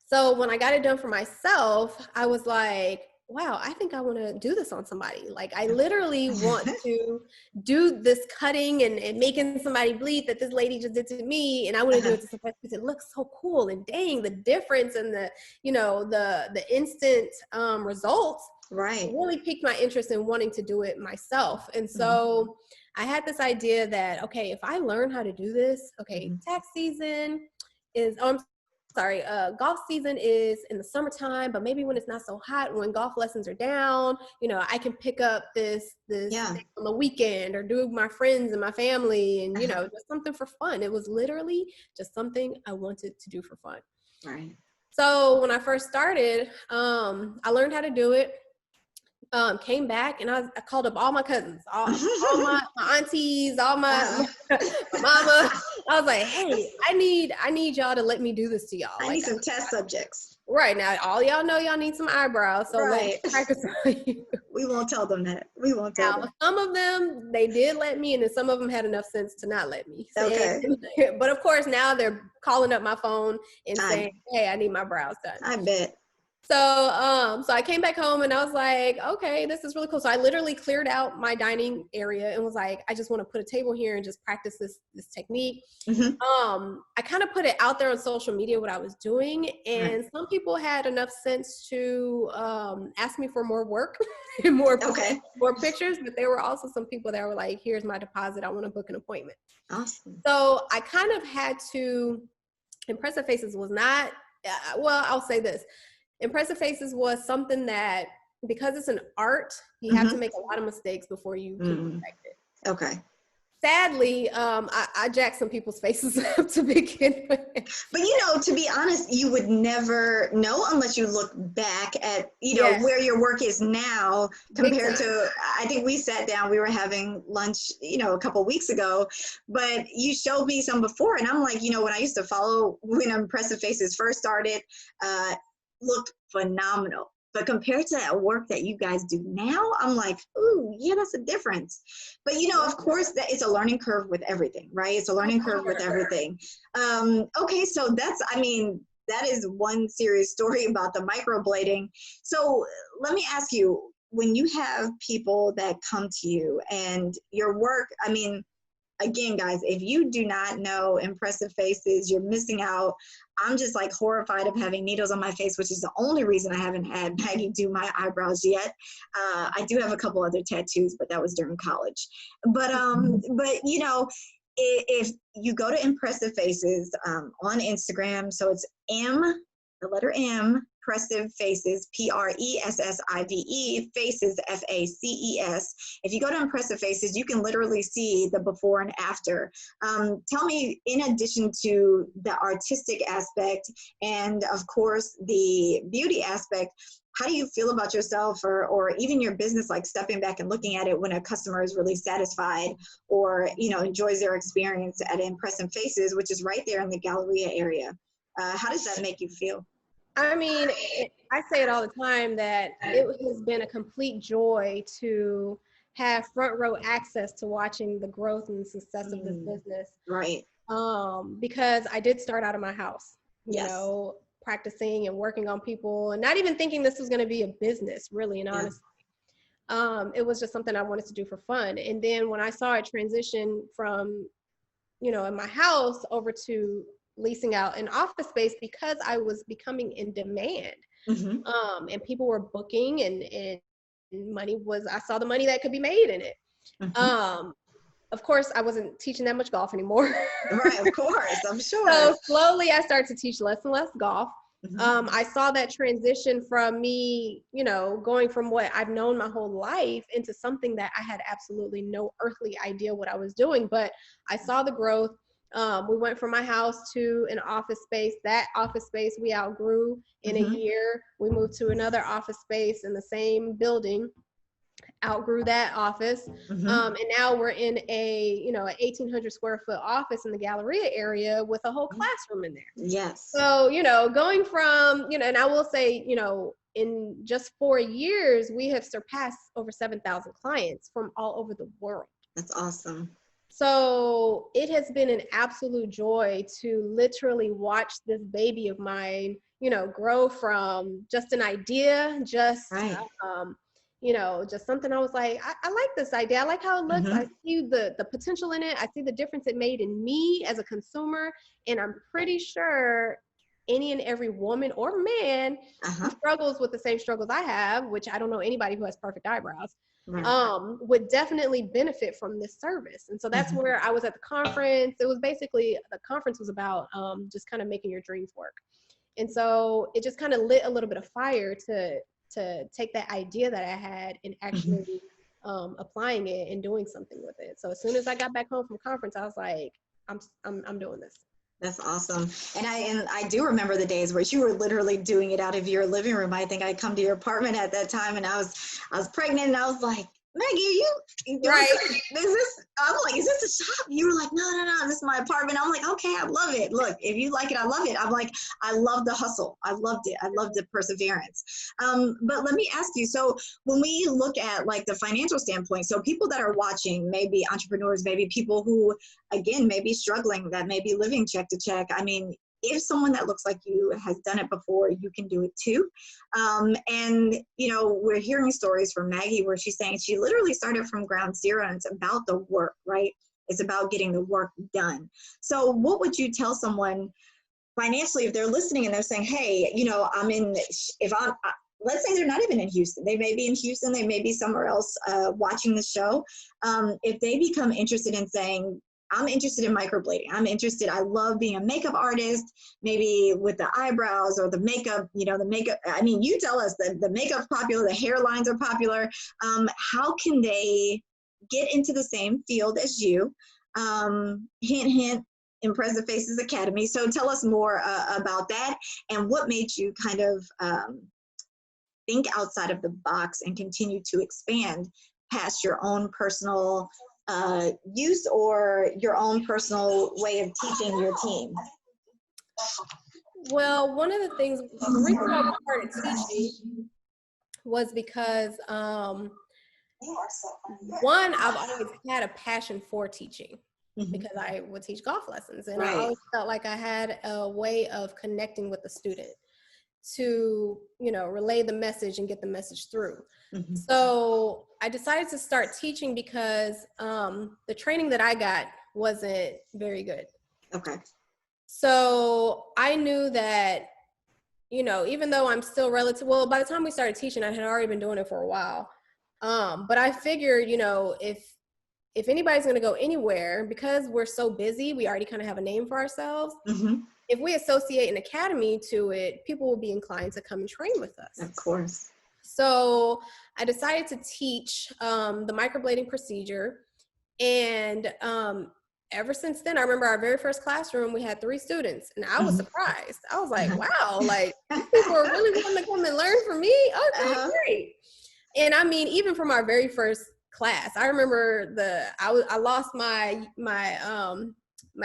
So when I got it done for myself, I was like, wow, I think I want to do this on somebody. Like I literally want to do this cutting and making somebody bleed that this lady just did to me. And I want to do it to somebody because it looks so cool, and dang, the difference and the, you know, the instant results really piqued my interest in wanting to do it myself. And so I had this idea that, okay, if I learn how to do this, okay, tax season is, golf season is in the summertime, but maybe when it's not so hot, when golf lessons are down, you know, I can pick up this thing on the weekend or do with my friends and my family, and, you know, just something for fun. It was literally just something I wanted to do for fun. Right. So when I first started, I learned how to do it. Came back and I called up all my cousins, all my aunties, all my mama, I was like, hey, I need y'all to let me do this to y'all. I like, need some test subjects. Right now, all y'all know y'all need some eyebrows, so Right. let's practice on you. We won't tell them that. We won't tell them. Some of them, they did let me, and then some of them had enough sense to not let me. Okay. But of course, now they're calling up my phone and saying, hey, I need my brows done. I bet. So I came back home and I was like, okay, this is really cool. So I literally cleared out my dining area and was like, I just want to put a table here and just practice this technique. Mm-hmm. I kind of put it out there on social media what I was doing, and some people had enough sense to ask me for more work and more pictures, but there were also some people that were like, here's my deposit, I want to book an appointment. Awesome. So I kind of had to, Mpressive Faces was not, well, I'll say this. Mpressive Faces was something that, because it's an art, you have to make a lot of mistakes before you can perfect it. Okay. Sadly, I jacked some people's faces up to begin with. But, you know, to be honest, you would never know unless you look back at, you know, where your work is now compared to, I think we sat down, we were having lunch, you know, a couple weeks ago, but you showed me some before, and I'm like, you know, when I used to follow, when Mpressive Faces first started, looked phenomenal. But compared to that work that you guys do now, I'm like, ooh, yeah, that's a difference. But, you know, of course, that it's a learning curve with everything, right? It's a learning curve with everything. Okay, so that's, I mean, that is one serious story about the microblading. So let me ask you, when you have people that come to you and your work, I mean, again, guys, if you do not know Mpressive Faces, you're missing out. I'm just like horrified of having needles on my face, which is the only reason I haven't had Maggie do my eyebrows yet. I do have a couple other tattoos, but that was during college. But you know, if you go to Mpressive Faces on Instagram, so it's the letter M, Mpressive Faces, Pressive, Faces, Faces. If you go to Mpressive Faces, you can literally see the before and after. Tell me, in addition to the artistic aspect and, of course, the beauty aspect, how do you feel about yourself or even your business, like stepping back and looking at it when a customer is really satisfied or, you know, enjoys their experience at Mpressive Faces, which is right there in the Galleria area? How does that make you feel? I mean, I say it all the time that it has been a complete joy to have front row access to watching the growth and success of this business. Right. Because I did start out of my house, you know, practicing and working on people and not even thinking this was going to be a business, really, and honestly. It was just something I wanted to do for fun. And then when I saw it transition from, you know, in my house over to leasing out an office space, because I was becoming in demand, and people were booking and money was, I saw the money that could be made in it. Of course, I wasn't teaching that much golf anymore. Right, of course, I'm sure. So slowly I started to teach less and less golf. I saw that transition from me, you know, going from what I've known my whole life into something that I had absolutely no earthly idea what I was doing, but I saw the growth. We went from my house to an office space. That office space we outgrew in a year. We moved to another office space in the same building, outgrew that office. And now we're in a, you know, an 1,800 square foot office in the Galleria area with a whole classroom in there. Yes. So, you know, going from, you know, and I will say, you know, in just 4 years, we have surpassed over 7,000 clients from all over the world. That's awesome. So it has been an absolute joy to literally watch this baby of mine, you know, grow from just an idea, just, you know, just something I was like, I like this idea. I like how it looks. I see the potential in it. I see the difference it made in me as a consumer. And I'm pretty sure any and every woman or man who struggles with the same struggles I have, which I don't know anybody who has perfect eyebrows, would definitely benefit from this service. And so that's where I was at the conference. It was basically, the conference was about just kind of making your dreams work. And so it just kind of lit a little bit of fire to take that idea that I had and actually applying it and doing something with it. So as soon as I got back home from conference, I was like, I'm doing this. That's awesome. And I do remember the days where you were literally doing it out of your living room. I think I come to your apartment at that time and I was pregnant and I was like, Maggie, you doing Right. I'm like, is this a shop? You were like, no, this is my apartment. I'm like, okay, I love it. Look, if you like it, I love it. I'm like, I love the hustle. I loved it. I loved the perseverance. But let me ask you, so when we look at like the financial standpoint, so people that are watching, maybe entrepreneurs, maybe people who, again, may be struggling, that may be living check to check. I mean, if someone that looks like you has done it before, you can do it too. And, you know, we're hearing stories from Maggie where she's saying she literally started from ground zero, and it's about the work, right? It's about getting the work done. So what would you tell someone financially if they're listening and they're saying, hey, you know, let's say they're not even in Houston. They may be in Houston. They may be somewhere else watching the show. If they become interested in saying, I'm interested in microblading. I'm interested. I love being a makeup artist, maybe with the eyebrows or the makeup, you know, the makeup. I mean, you tell us that the makeup's popular, the hairlines are popular. How can they get into the same field as you? Hint, hint, Mpressive Faces Academy. So tell us more about that, and what made you kind of think outside of the box and continue to expand past your own personal use or your own personal way of teaching your team? Well, one of the things, the reason why we started teaching was because one, I've always had a passion for teaching because I would teach golf lessons, and I always felt like I had a way of connecting with the student to, you know, relay the message and get the message through. So I decided to start teaching because the training that I got wasn't very good. Okay. So I knew that, you know, even though I'm still well, by the time we started teaching, I had already been doing it for a while. But I figured, you know, if anybody's going to go anywhere, because we're so busy, we already kind of have a name for ourselves. If we associate an academy to it, people will be inclined to come and train with us. Of course. So I decided to teach the microblading procedure. And ever since then, I remember our very first classroom, we had 3 students, and I was surprised. I was like, wow, like people are really wanting to come and learn from me. Okay, great. And I mean, even from our very first class, I remember I lost my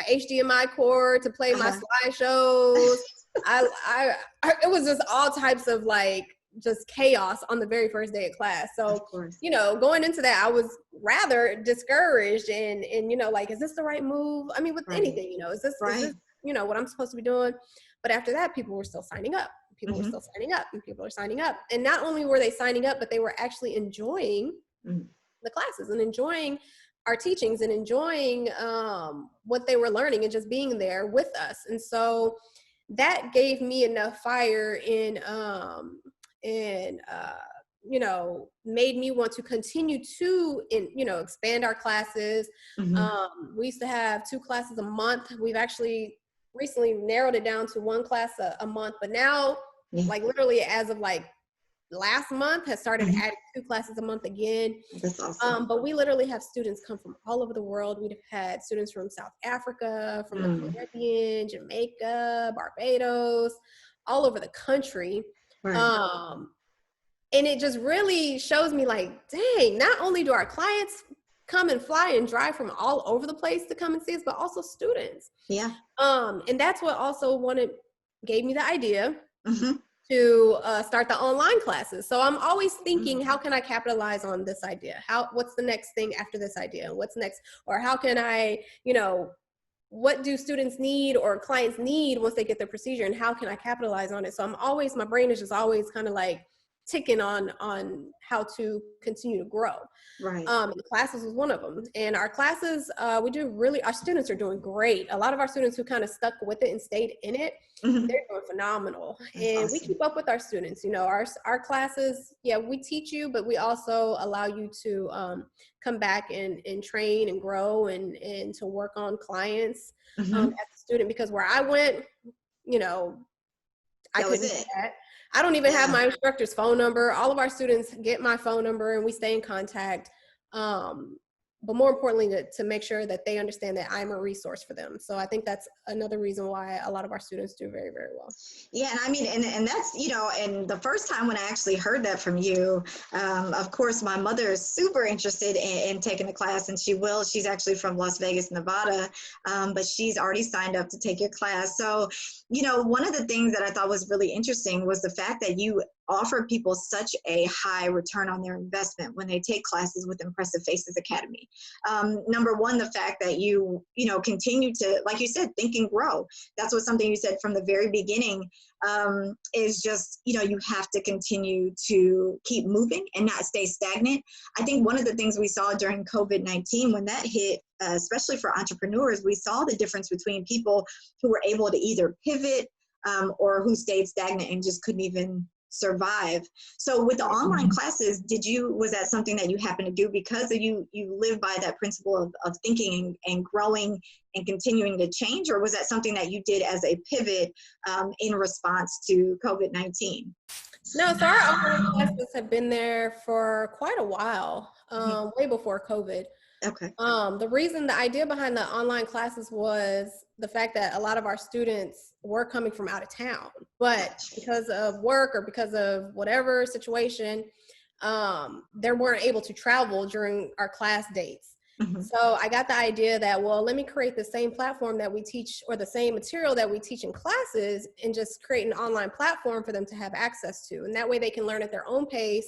HDMI cord to play my slideshows. It was just all types of like just chaos on the very first day of class. So, you know, going into that, I was rather discouraged and, you know, like, is this the right move? I mean, with anything, you know, is this, you know, what I'm supposed to be doing? But after that, people were still signing up. People were still signing up, and people are signing up. And not only were they signing up, but they were actually enjoying the classes and enjoying our teachings and enjoying what they were learning and just being there with us. And so that gave me enough fire you know, made me want to continue to, you know, expand our classes. We used to have 2 classes a month. We've actually recently narrowed it down to 1 class a month, but now like literally as of like last month has started adding 2 classes a month again. That's awesome. But we literally have students come from all over the world. We've had students from South Africa, from the Caribbean, Jamaica, Barbados, all over the country. And it just really shows me like, dang, not only do our clients come and fly and drive from all over the place to come and see us, but also students. And that's what also gave me the idea to start the online classes. So I'm always thinking, how can I capitalize on this idea? What's the next thing after this idea? What's next? Or how can I, you know, what do students need or clients need once they get their procedure, and how can I capitalize on it? So my brain is just always kind of like ticking on how to continue to grow. The classes was one of them. And our classes, our students are doing great. A lot of our students who kind of stuck with it and stayed in it, they're doing phenomenal. And we keep up with our students. You know, our classes, we teach you, but we also allow you to come back and train and grow and to work on clients as a student, because where I went, you know, I couldn't do that. I don't even have my instructor's phone number. All of our students get my phone number and we stay in contact. but more importantly, to make sure that they understand that I'm a resource for them. So I think that's another reason why a lot of our students do very, very well. Yeah, and I mean, and that's, and the first time when I actually heard that from you, of course, my mother is super interested in taking the class, and she's actually from Las Vegas, Nevada, but she's already signed up to take your class. So, one of the things that I thought was really interesting was the fact that you offer people such a high return on their investment when they take classes with Mpressive Faces Academy. Number one, the fact that you continue to, like you said, think and grow. That's something you said from the very beginning, is just, you have to continue to keep moving and not stay stagnant. I think one of the things we saw during COVID-19, when that hit, especially for entrepreneurs, we saw the difference between people who were able to either pivot or who stayed stagnant and just couldn't even survive. So with the online classes, was that something that you happened to do because you live by that principle of thinking and growing and continuing to change, or was that something that you did as a pivot in response to COVID-19? No, so our online classes have been there for quite a while, way before COVID. Okay. The idea behind the online classes was the fact that a lot of our students were coming from out of town, but because of work or because of whatever situation, they weren't able to travel during our class dates. So I got the idea that, well, let me create the same platform that we teach, or the same material that we teach in classes, and just create an online platform for them to have access to. And that way they can learn at their own pace.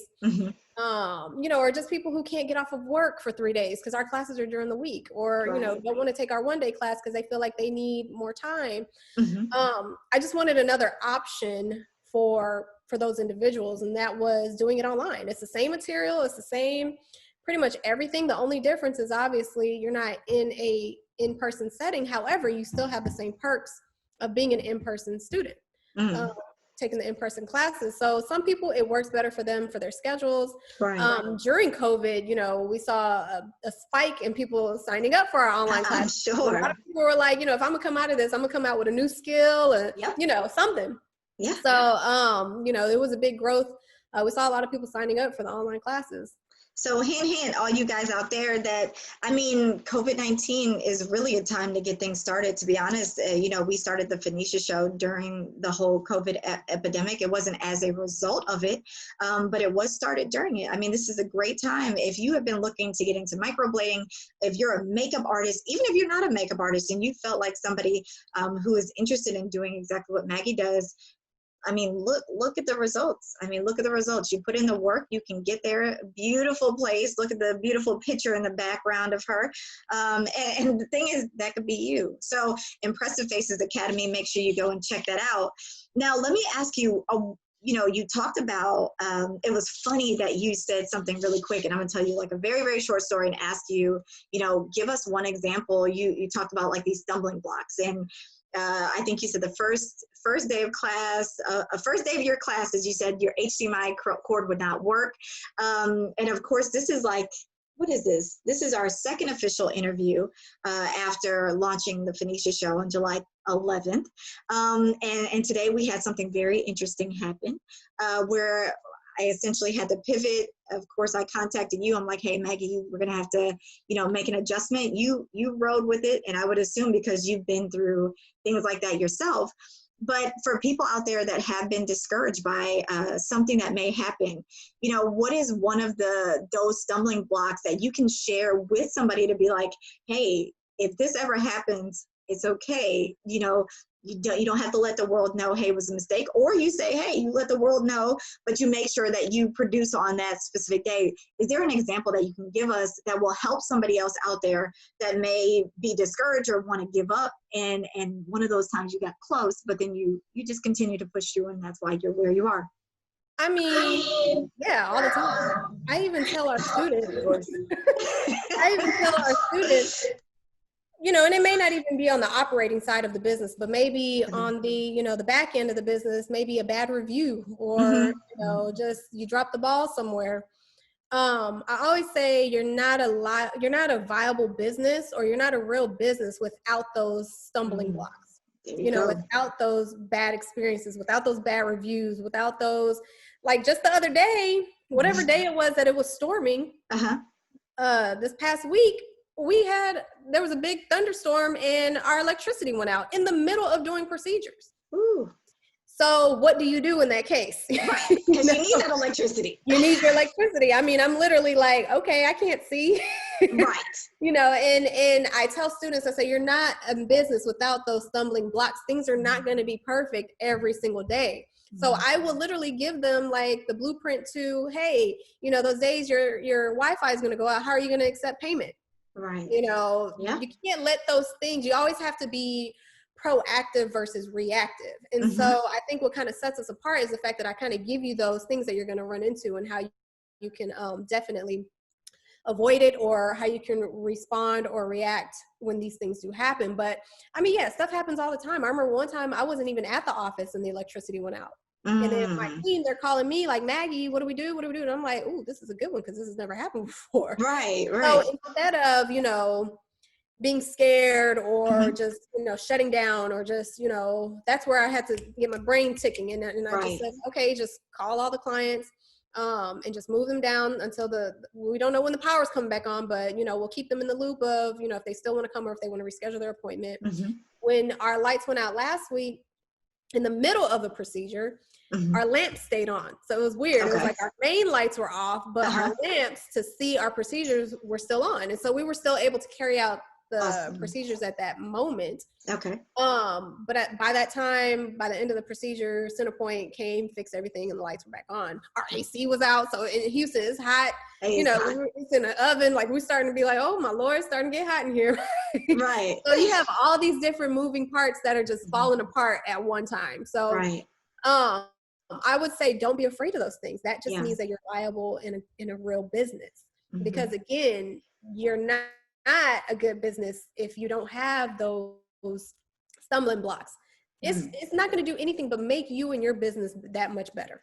Or just people who can't get off of work for 3 days because our classes are during the week, or, don't want to take our one-day class because they feel like they need more time. I just wanted another option for those individuals, and that was doing it online. It's the same material. It's the same, pretty much everything. The only difference is obviously you're not in a in-person setting. However, you still have the same perks of being an in-person student. Taking the in-person classes. So some people, it works better for them, for their schedules. During COVID, we saw a spike in people signing up for our online classes. Sure. A lot of people were like, if I'm gonna come out of this, I'm gonna come out with a new skill and, something. Yeah. So, it was a big growth. We saw a lot of people signing up for the online classes. So hint, all you guys out there COVID-19 is really a time to get things started, to be honest. We started the Phoenicia Show during the whole COVID epidemic. It wasn't as a result of it, but it was started during it. This is a great time. If you have been looking to get into microblading, if you're a makeup artist, even if you're not a makeup artist and you felt like somebody who is interested in doing exactly what Maggie does, look at the results. Look at the results. You put in the work, you can get there. Beautiful place. Look at the beautiful picture in the background of her. And the thing is, that could be you. So Mpressive Faces Academy, make sure you go and check that out. Now, let me ask you, you talked about, it was funny that you said something really quick, and I'm gonna tell you like a very, very short story and ask you, give us one example. You talked about like these stumbling blocks, and I think you said the first day of class, first day of your classes, you said your HDMI cord would not work. And of course, this is like, what is this? This is our second official interview after launching the Phoenicia Show on July 11th. And today we had something very interesting happen where I essentially had to pivot. Of course, I contacted you. I'm like, hey, Maggie, we're going to have to, make an adjustment. You rode with it. And I would assume because you've been through things like that yourself. But for people out there that have been discouraged by something that may happen, what is one of those stumbling blocks that you can share with somebody to be like, hey, if this ever happens, it's okay. You don't have to let the world know, hey, it was a mistake. Or you say, hey, you let the world know, but you make sure that you produce on that specific day. Is there an example that you can give us that will help somebody else out there that may be discouraged or want to give up? And one of those times you got close, but then you just continue to push through, and that's why you're where you are. Yeah, all the time. I even tell our students, and it may not even be on the operating side of the business, but maybe on the, the back end of the business, maybe a bad review, or, just you drop the ball somewhere. I always say you're not a viable business, or you're not a real business without those stumbling blocks, without those bad experiences, without those bad reviews, without those, like just the other day, whatever day it was that it was storming, this past week, there was a big thunderstorm and our electricity went out in the middle of doing procedures. Ooh. So what do you do in that case? Right, because you need that electricity. You need your electricity. I mean, I'm literally like, okay, I can't see. Right. You know, and I tell students, I say, you're not in business without those stumbling blocks. Things are not going to be perfect every single day. So I will literally give them like the blueprint to, hey, you know, those days your Wi-Fi is going to go out. How are you going to accept payment? Right. You know, yeah. You can't let those things, you always have to be proactive versus reactive. And so I think what kind of sets us apart is the fact that I kind of give you those things that you're going to run into and how you can definitely avoid it, or how you can respond or react when these things do happen. But I mean, yeah, stuff happens all the time. I remember one time I wasn't even at the office and the electricity went out. And then my team, they're calling me like, Maggie, what do we do? What do we do? And I'm like, ooh, this is a good one because this has never happened before. Right. So instead of, you know, being scared or just, you know, shutting down or just, you know, that's where I had to get my brain ticking. And I just said, okay, just call all the clients and just move them down until we don't know when the power's coming back on, but, you know, we'll keep them in the loop of, you know, if they still want to come or if they want to reschedule their appointment. When our lights went out last week, in the middle of the procedure, our lamps stayed on. So it was weird. Okay. It was like our main lights were off, but our lamps to see our procedures were still on. And so we were still able to carry out the procedures at that moment. Okay. But by that time, by the end of the procedure, Centerpoint came, fixed everything, and the lights were back on. Our AC was out. So in Houston, it's hot. You know, it's in an oven. Like we're starting to be like, oh my Lord, it's starting to get hot in here. Right. So you have all these different moving parts that are just falling apart at one time. So I would say don't be afraid of those things. That just means that you're viable in a real business. Because again, you're not a good business if you don't have those stumbling blocks. It's not going to do anything but make you and your business that much better.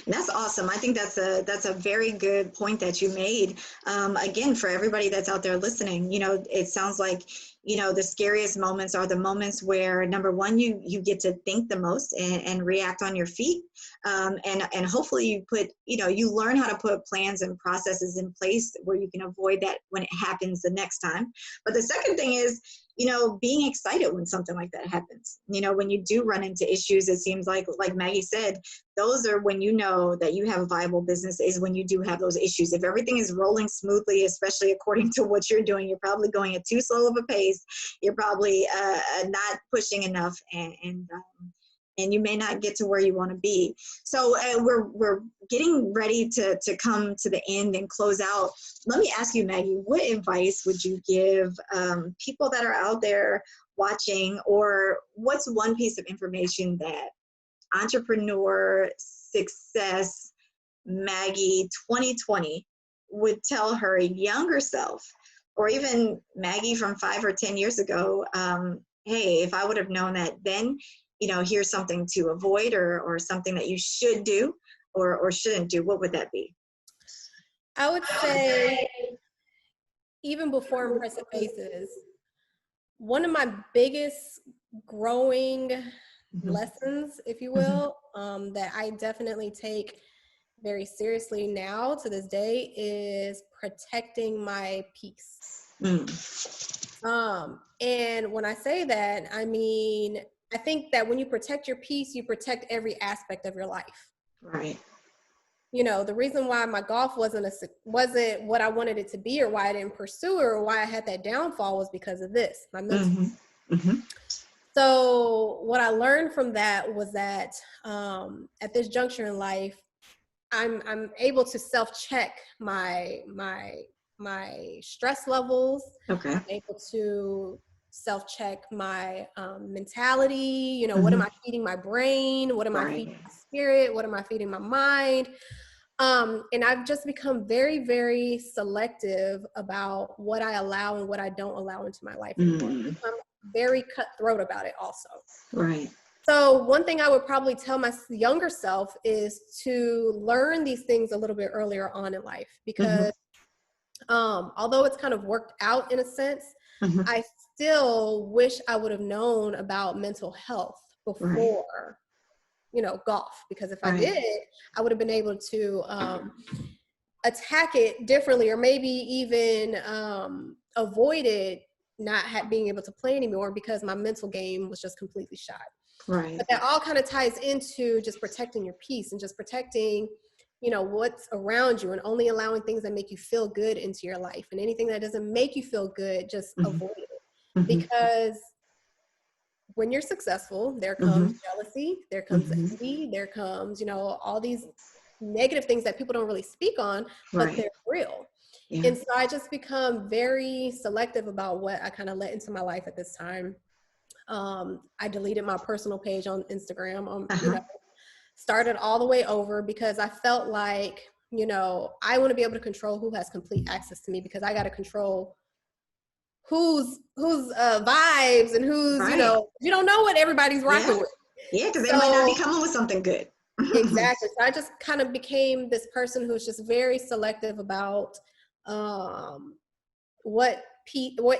That's awesome. I think that's a very good point that you made. Again, for everybody that's out there listening, you know, it sounds like, you know, the scariest moments are the moments where, number one, you get to think the most and react on your feet. And hopefully you learn how to put plans and processes in place where you can avoid that when it happens the next time. But the second thing is, you know, being excited when something like that happens. You know, when you do run into issues, it seems like Maggie said, those are when you know that you have a viable business, is when you do have those issues. If everything is rolling smoothly, especially according to what you're doing, you're probably going at too slow of a pace. You're probably not pushing enough, and you may not get to where you want to be. So we're getting ready to come to the end and close out. Let me ask you, Maggie, what advice would you give people that are out there watching, or what's one piece of information that entrepreneur success Maggie 2020 would tell her younger self, or even Maggie from 5 or 10 years ago? Hey, if I would have known that then, you know, here's something to avoid, or something that you should do or shouldn't do, what would that be? I would say, even before Mpressive Faces, one of my biggest growing lessons, if you will, that I definitely take very seriously now to this day is protecting my peace. And when I say that, I mean, I think that when you protect your peace, you protect every aspect of your life. Right. You know, the reason why my golf wasn't what I wanted it to be, or why I didn't pursue it, or why I had that downfall, was because of this, my mental. So what I learned from that was that at this juncture in life, I'm able to self-check my stress levels. Okay. I'm able to self-check my mentality. You know, what am I feeding my brain? What am I feeding my spirit? What am I feeding my mind? And I've just become very, very selective about what I allow and what I don't allow into my life anymore. I'm very cutthroat about it also. Right. So one thing I would probably tell my younger self is to learn these things a little bit earlier on in life, because although it's kind of worked out in a sense, I still wish I would have known about mental health before, you know, golf, because if I did, I would have been able to attack it differently, or maybe even avoided not being able to play anymore because my mental game was just completely shot. Right. But that all kind of ties into just protecting your peace and just protecting, you know, what's around you, and only allowing things that make you feel good into your life, and anything that doesn't make you feel good, just avoid it. Because when you're successful, there comes jealousy, there comes envy, there comes, you know, all these negative things that people don't really speak on, but they're real. Yeah. And so I just become very selective about what I kind of let into my life at this time. I deleted my personal page on Instagram, you know, started all the way over, because I felt like, you know, I want to be able to control who has complete access to me, because I got to control who's vibes and who's, you know, you don't know what everybody's rocking with. Yeah, because they might not be coming with something good. Exactly. So I just kind of became this person who's just very selective about what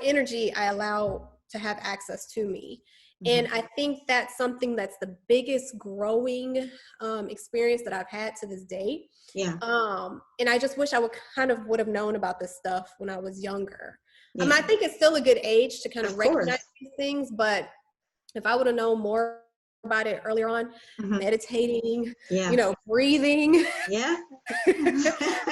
energy I allow to have access to me. And I think that's something that's the biggest growing experience that I've had to this day. Yeah. And I just wish I would have known about this stuff when I was younger. Yeah. I think it's still a good age to kind of recognize these things, but if I would have known more about it earlier on, meditating, you know, breathing,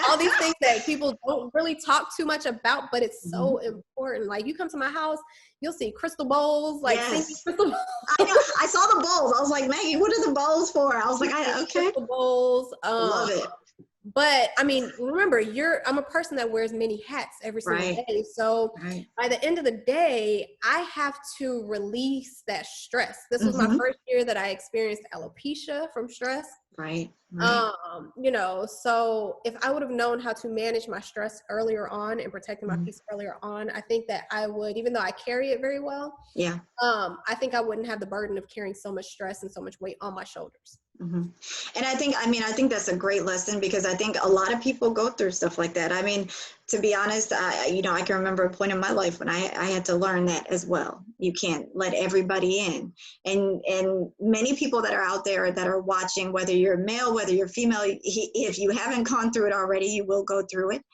all these things that people don't really talk too much about, but it's so important. Like, you come to my house, you'll see crystal bowls, like crystal bowls. I know. I saw the bowls. I was like, Maggie, what are the bowls for? I was like, okay. Crystal bowls. Love it. But I mean, remember, I'm a person that wears many hats every single day. So by the end of the day, I have to release that stress. This was my first year that I experienced alopecia from stress. You know, so if I would have known how to manage my stress earlier on and protecting my peace earlier on, I think that I would, even though I carry it very well, I think I wouldn't have the burden of carrying so much stress and so much weight on my shoulders. And I think that's a great lesson, because I think a lot of people go through stuff like that. I mean, to be honest, I can remember a point in my life when I had to learn that as well. You can't let everybody in. And many people that are out there that are watching, whether you're male, whether you're female, if you haven't gone through it already, you will go through it.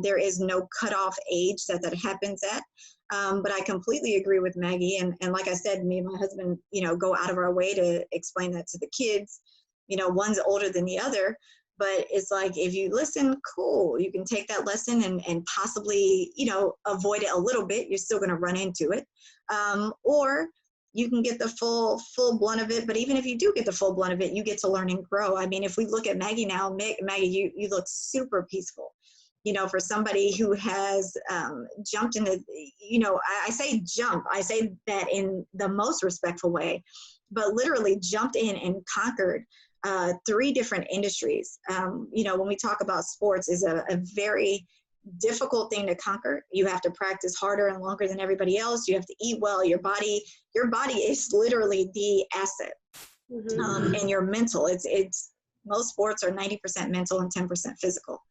There is no cutoff age that happens at. But I completely agree with Maggie. And like I said, me and my husband, you know, go out of our way to explain that to the kids. You know, one's older than the other, but it's like, if you listen, cool, you can take that lesson and possibly, you know, avoid it a little bit. You're still going to run into it. Or you can get the full blunt of it. But even if you do get the full blunt of it, you get to learn and grow. I mean, if we look at Maggie now, Maggie, you look super peaceful. You know, for somebody who has jumped into, you know, I say jump, I say that in the most respectful way, but literally jumped in and conquered 3 different industries. You know, when we talk about sports, is a very difficult thing to conquer. You have to practice harder and longer than everybody else. You have to eat well. Your body is literally the asset. And your mental, it's most sports are 90% mental and 10% physical.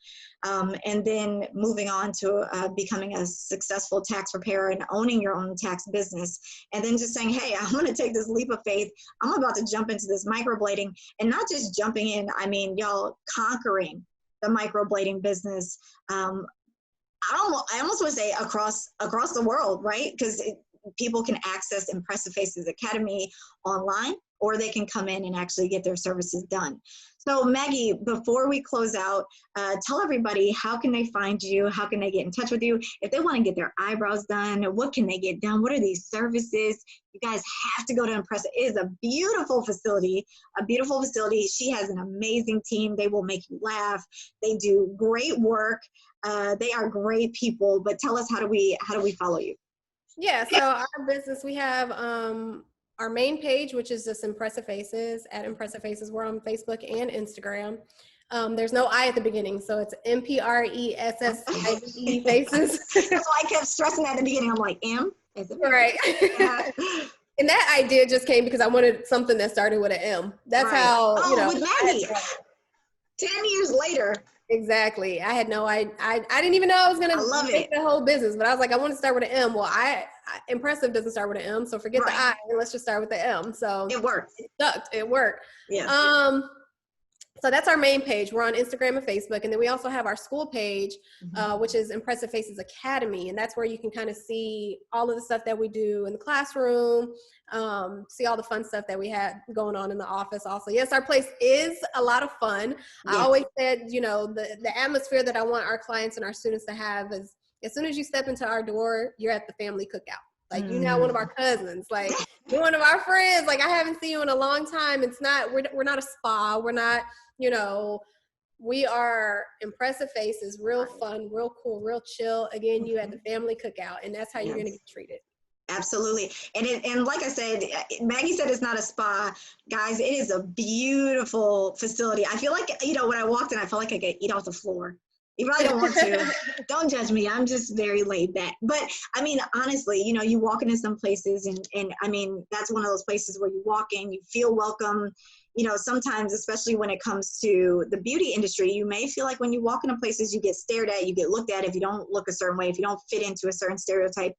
And then moving on to becoming a successful tax preparer and owning your own tax business. And then just saying, hey, I'm going to take this leap of faith. I'm about to jump into this microblading, and not just jumping in. I mean, y'all, conquering the microblading business. I almost would say across the world, right? Because people can access Mpressive Faces Academy online, or they can come in and actually get their services done. So Maggie, before we close out, tell everybody, how can they find you? How can they get in touch with you? If they want to get their eyebrows done, what can they get done? What are these services? You guys have to go to Mpressive. It is a beautiful facility, She has an amazing team. They will make you laugh. They do great work. They are great people, but tell us, how do we follow you? Yeah, so our business, we have our main page, which is just Mpressive Faces, at Mpressive Faces. We're on Facebook and Instagram. There's no I at the beginning, so it's Mpressive Faces. That's why I kept stressing at the beginning. I'm like, right. And that idea just came because I wanted something that started with an M. That's how, you know. With Maggie. 10 years later. Exactly. I had no, I didn't even know I was going to make the whole business, but I was like, I want to start with an M. Well, Mpressive doesn't start with an M, so forget the I, and let's just start with the M. So it worked. It stuck. It worked. Yeah. So that's our main page. We're on Instagram and Facebook. And then we also have our school page, which is Mpressive Faces Academy. And that's where you can kind of see all of the stuff that we do in the classroom, see all the fun stuff that we had going on in the office also. Yes, our place is a lot of fun. I always said, you know, the atmosphere that I want our clients and our students to have is, as soon as you step into our door, you're at the family cookout. Like, you're now one of our cousins. Like, you're one of our friends. Like, I haven't seen you in a long time. It's not, we're not a spa. We're not, you know, we are impressive faces, real fun, real cool, real chill. Again, you at the family cookout, and that's how you're going to get treated. Absolutely. And like I said, Maggie said it's not a spa. Guys, it is a beautiful facility. I feel like, you know, when I walked in, I felt like I could eat off the floor. You probably don't want to. Don't judge me. I'm just very laid back. But I mean, honestly, you know, you walk into some places and I mean, that's one of those places where you walk in, you feel welcome. You know, sometimes, especially when it comes to the beauty industry, you may feel like when you walk into places, you get stared at, you get looked at if you don't look a certain way, if you don't fit into a certain stereotype.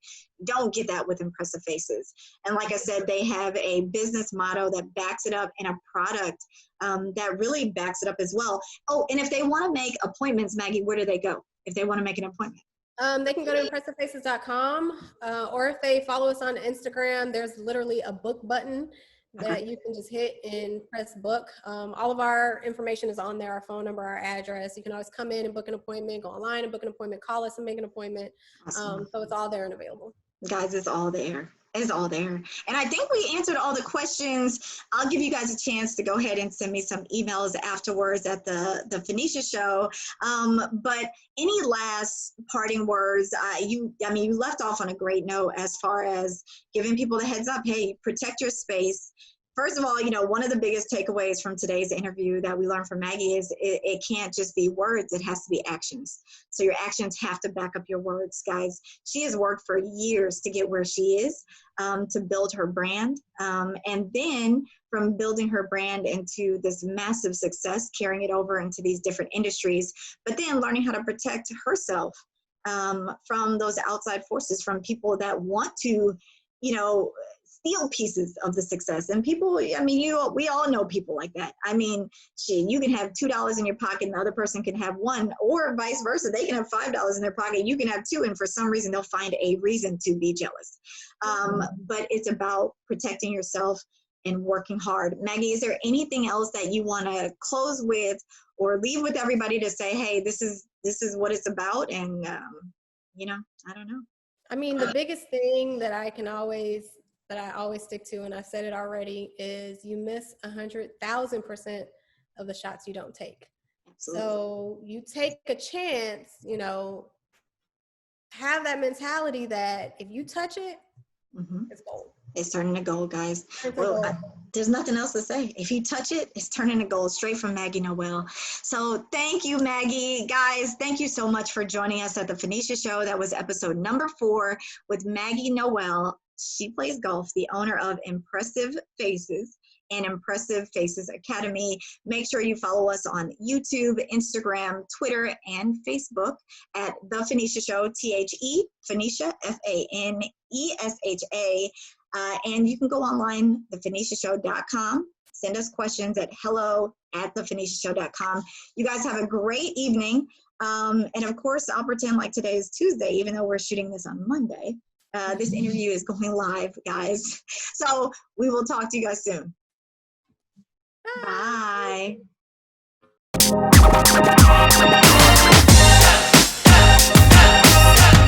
Don't get that with Mpressive Faces. And like I said, they have a business motto that backs it up and a product that really backs it up as well. Oh, and if they want to make appointments, Maggie, where do they go if they want to make an appointment? They can go to impressivefaces.com, or if they follow us on Instagram, there's literally a book button that you can just hit and press book. All of our information is on there, our phone number, our address. You can always come in and book an appointment, go online and book an appointment, call us and make an appointment. Awesome. So it's all there and available. Guys, it's all there. It's all there. And I think we answered all the questions. I'll give you guys a chance to go ahead and send me some emails afterwards at the Phoenicia Show. But any last parting words? You left off on a great note as far as giving people the heads up. Hey, protect your space. First of all, you know, one of the biggest takeaways from today's interview that we learned from Maggie is it can't just be words, it has to be actions. So your actions have to back up your words, guys. She has worked for years to get where she is, to build her brand. And then from building her brand into this massive success, carrying it over into these different industries, but then learning how to protect herself from those outside forces, from people that want to, you know, steal pieces of the success. And people, I mean, we all know people like that. I mean, shit, you can have $2 in your pocket and the other person can have $1, or vice versa. They can have $5 in their pocket, you can have 2, and for some reason they'll find a reason to be jealous. But it's about protecting yourself and working hard. Maggie, is there anything else that you want to close with or leave with everybody to say, hey, this is what it's about? And you know, I don't know. I mean, the biggest thing that I always stick to, and I've said it already, is you miss 100,000% of the shots you don't take. Absolutely. So you take a chance, you know, have that mentality that if you touch it, it's gold. It's turning to gold, guys. There's nothing else to say. If you touch it, it's turning to gold, straight from Maggie Noel. So thank you, Maggie. Guys, thank you so much for joining us at the Phoenicia Show. That was episode number 4 with Maggie Noel. She plays golf, the owner of Mpressive Faces and Mpressive Faces Academy. Make sure you follow us on YouTube, Instagram, Twitter, and Facebook at The Phoenicia Show, THE, Phoenicia, FANESHA. And you can go online, thephoeniciashow.com. Send us questions at hello@thephoeniciashow.com. You guys have a great evening. And of course, I'll pretend like today is Tuesday, even though we're shooting this on Monday. This interview is going live, guys. So we will talk to you guys soon. Bye.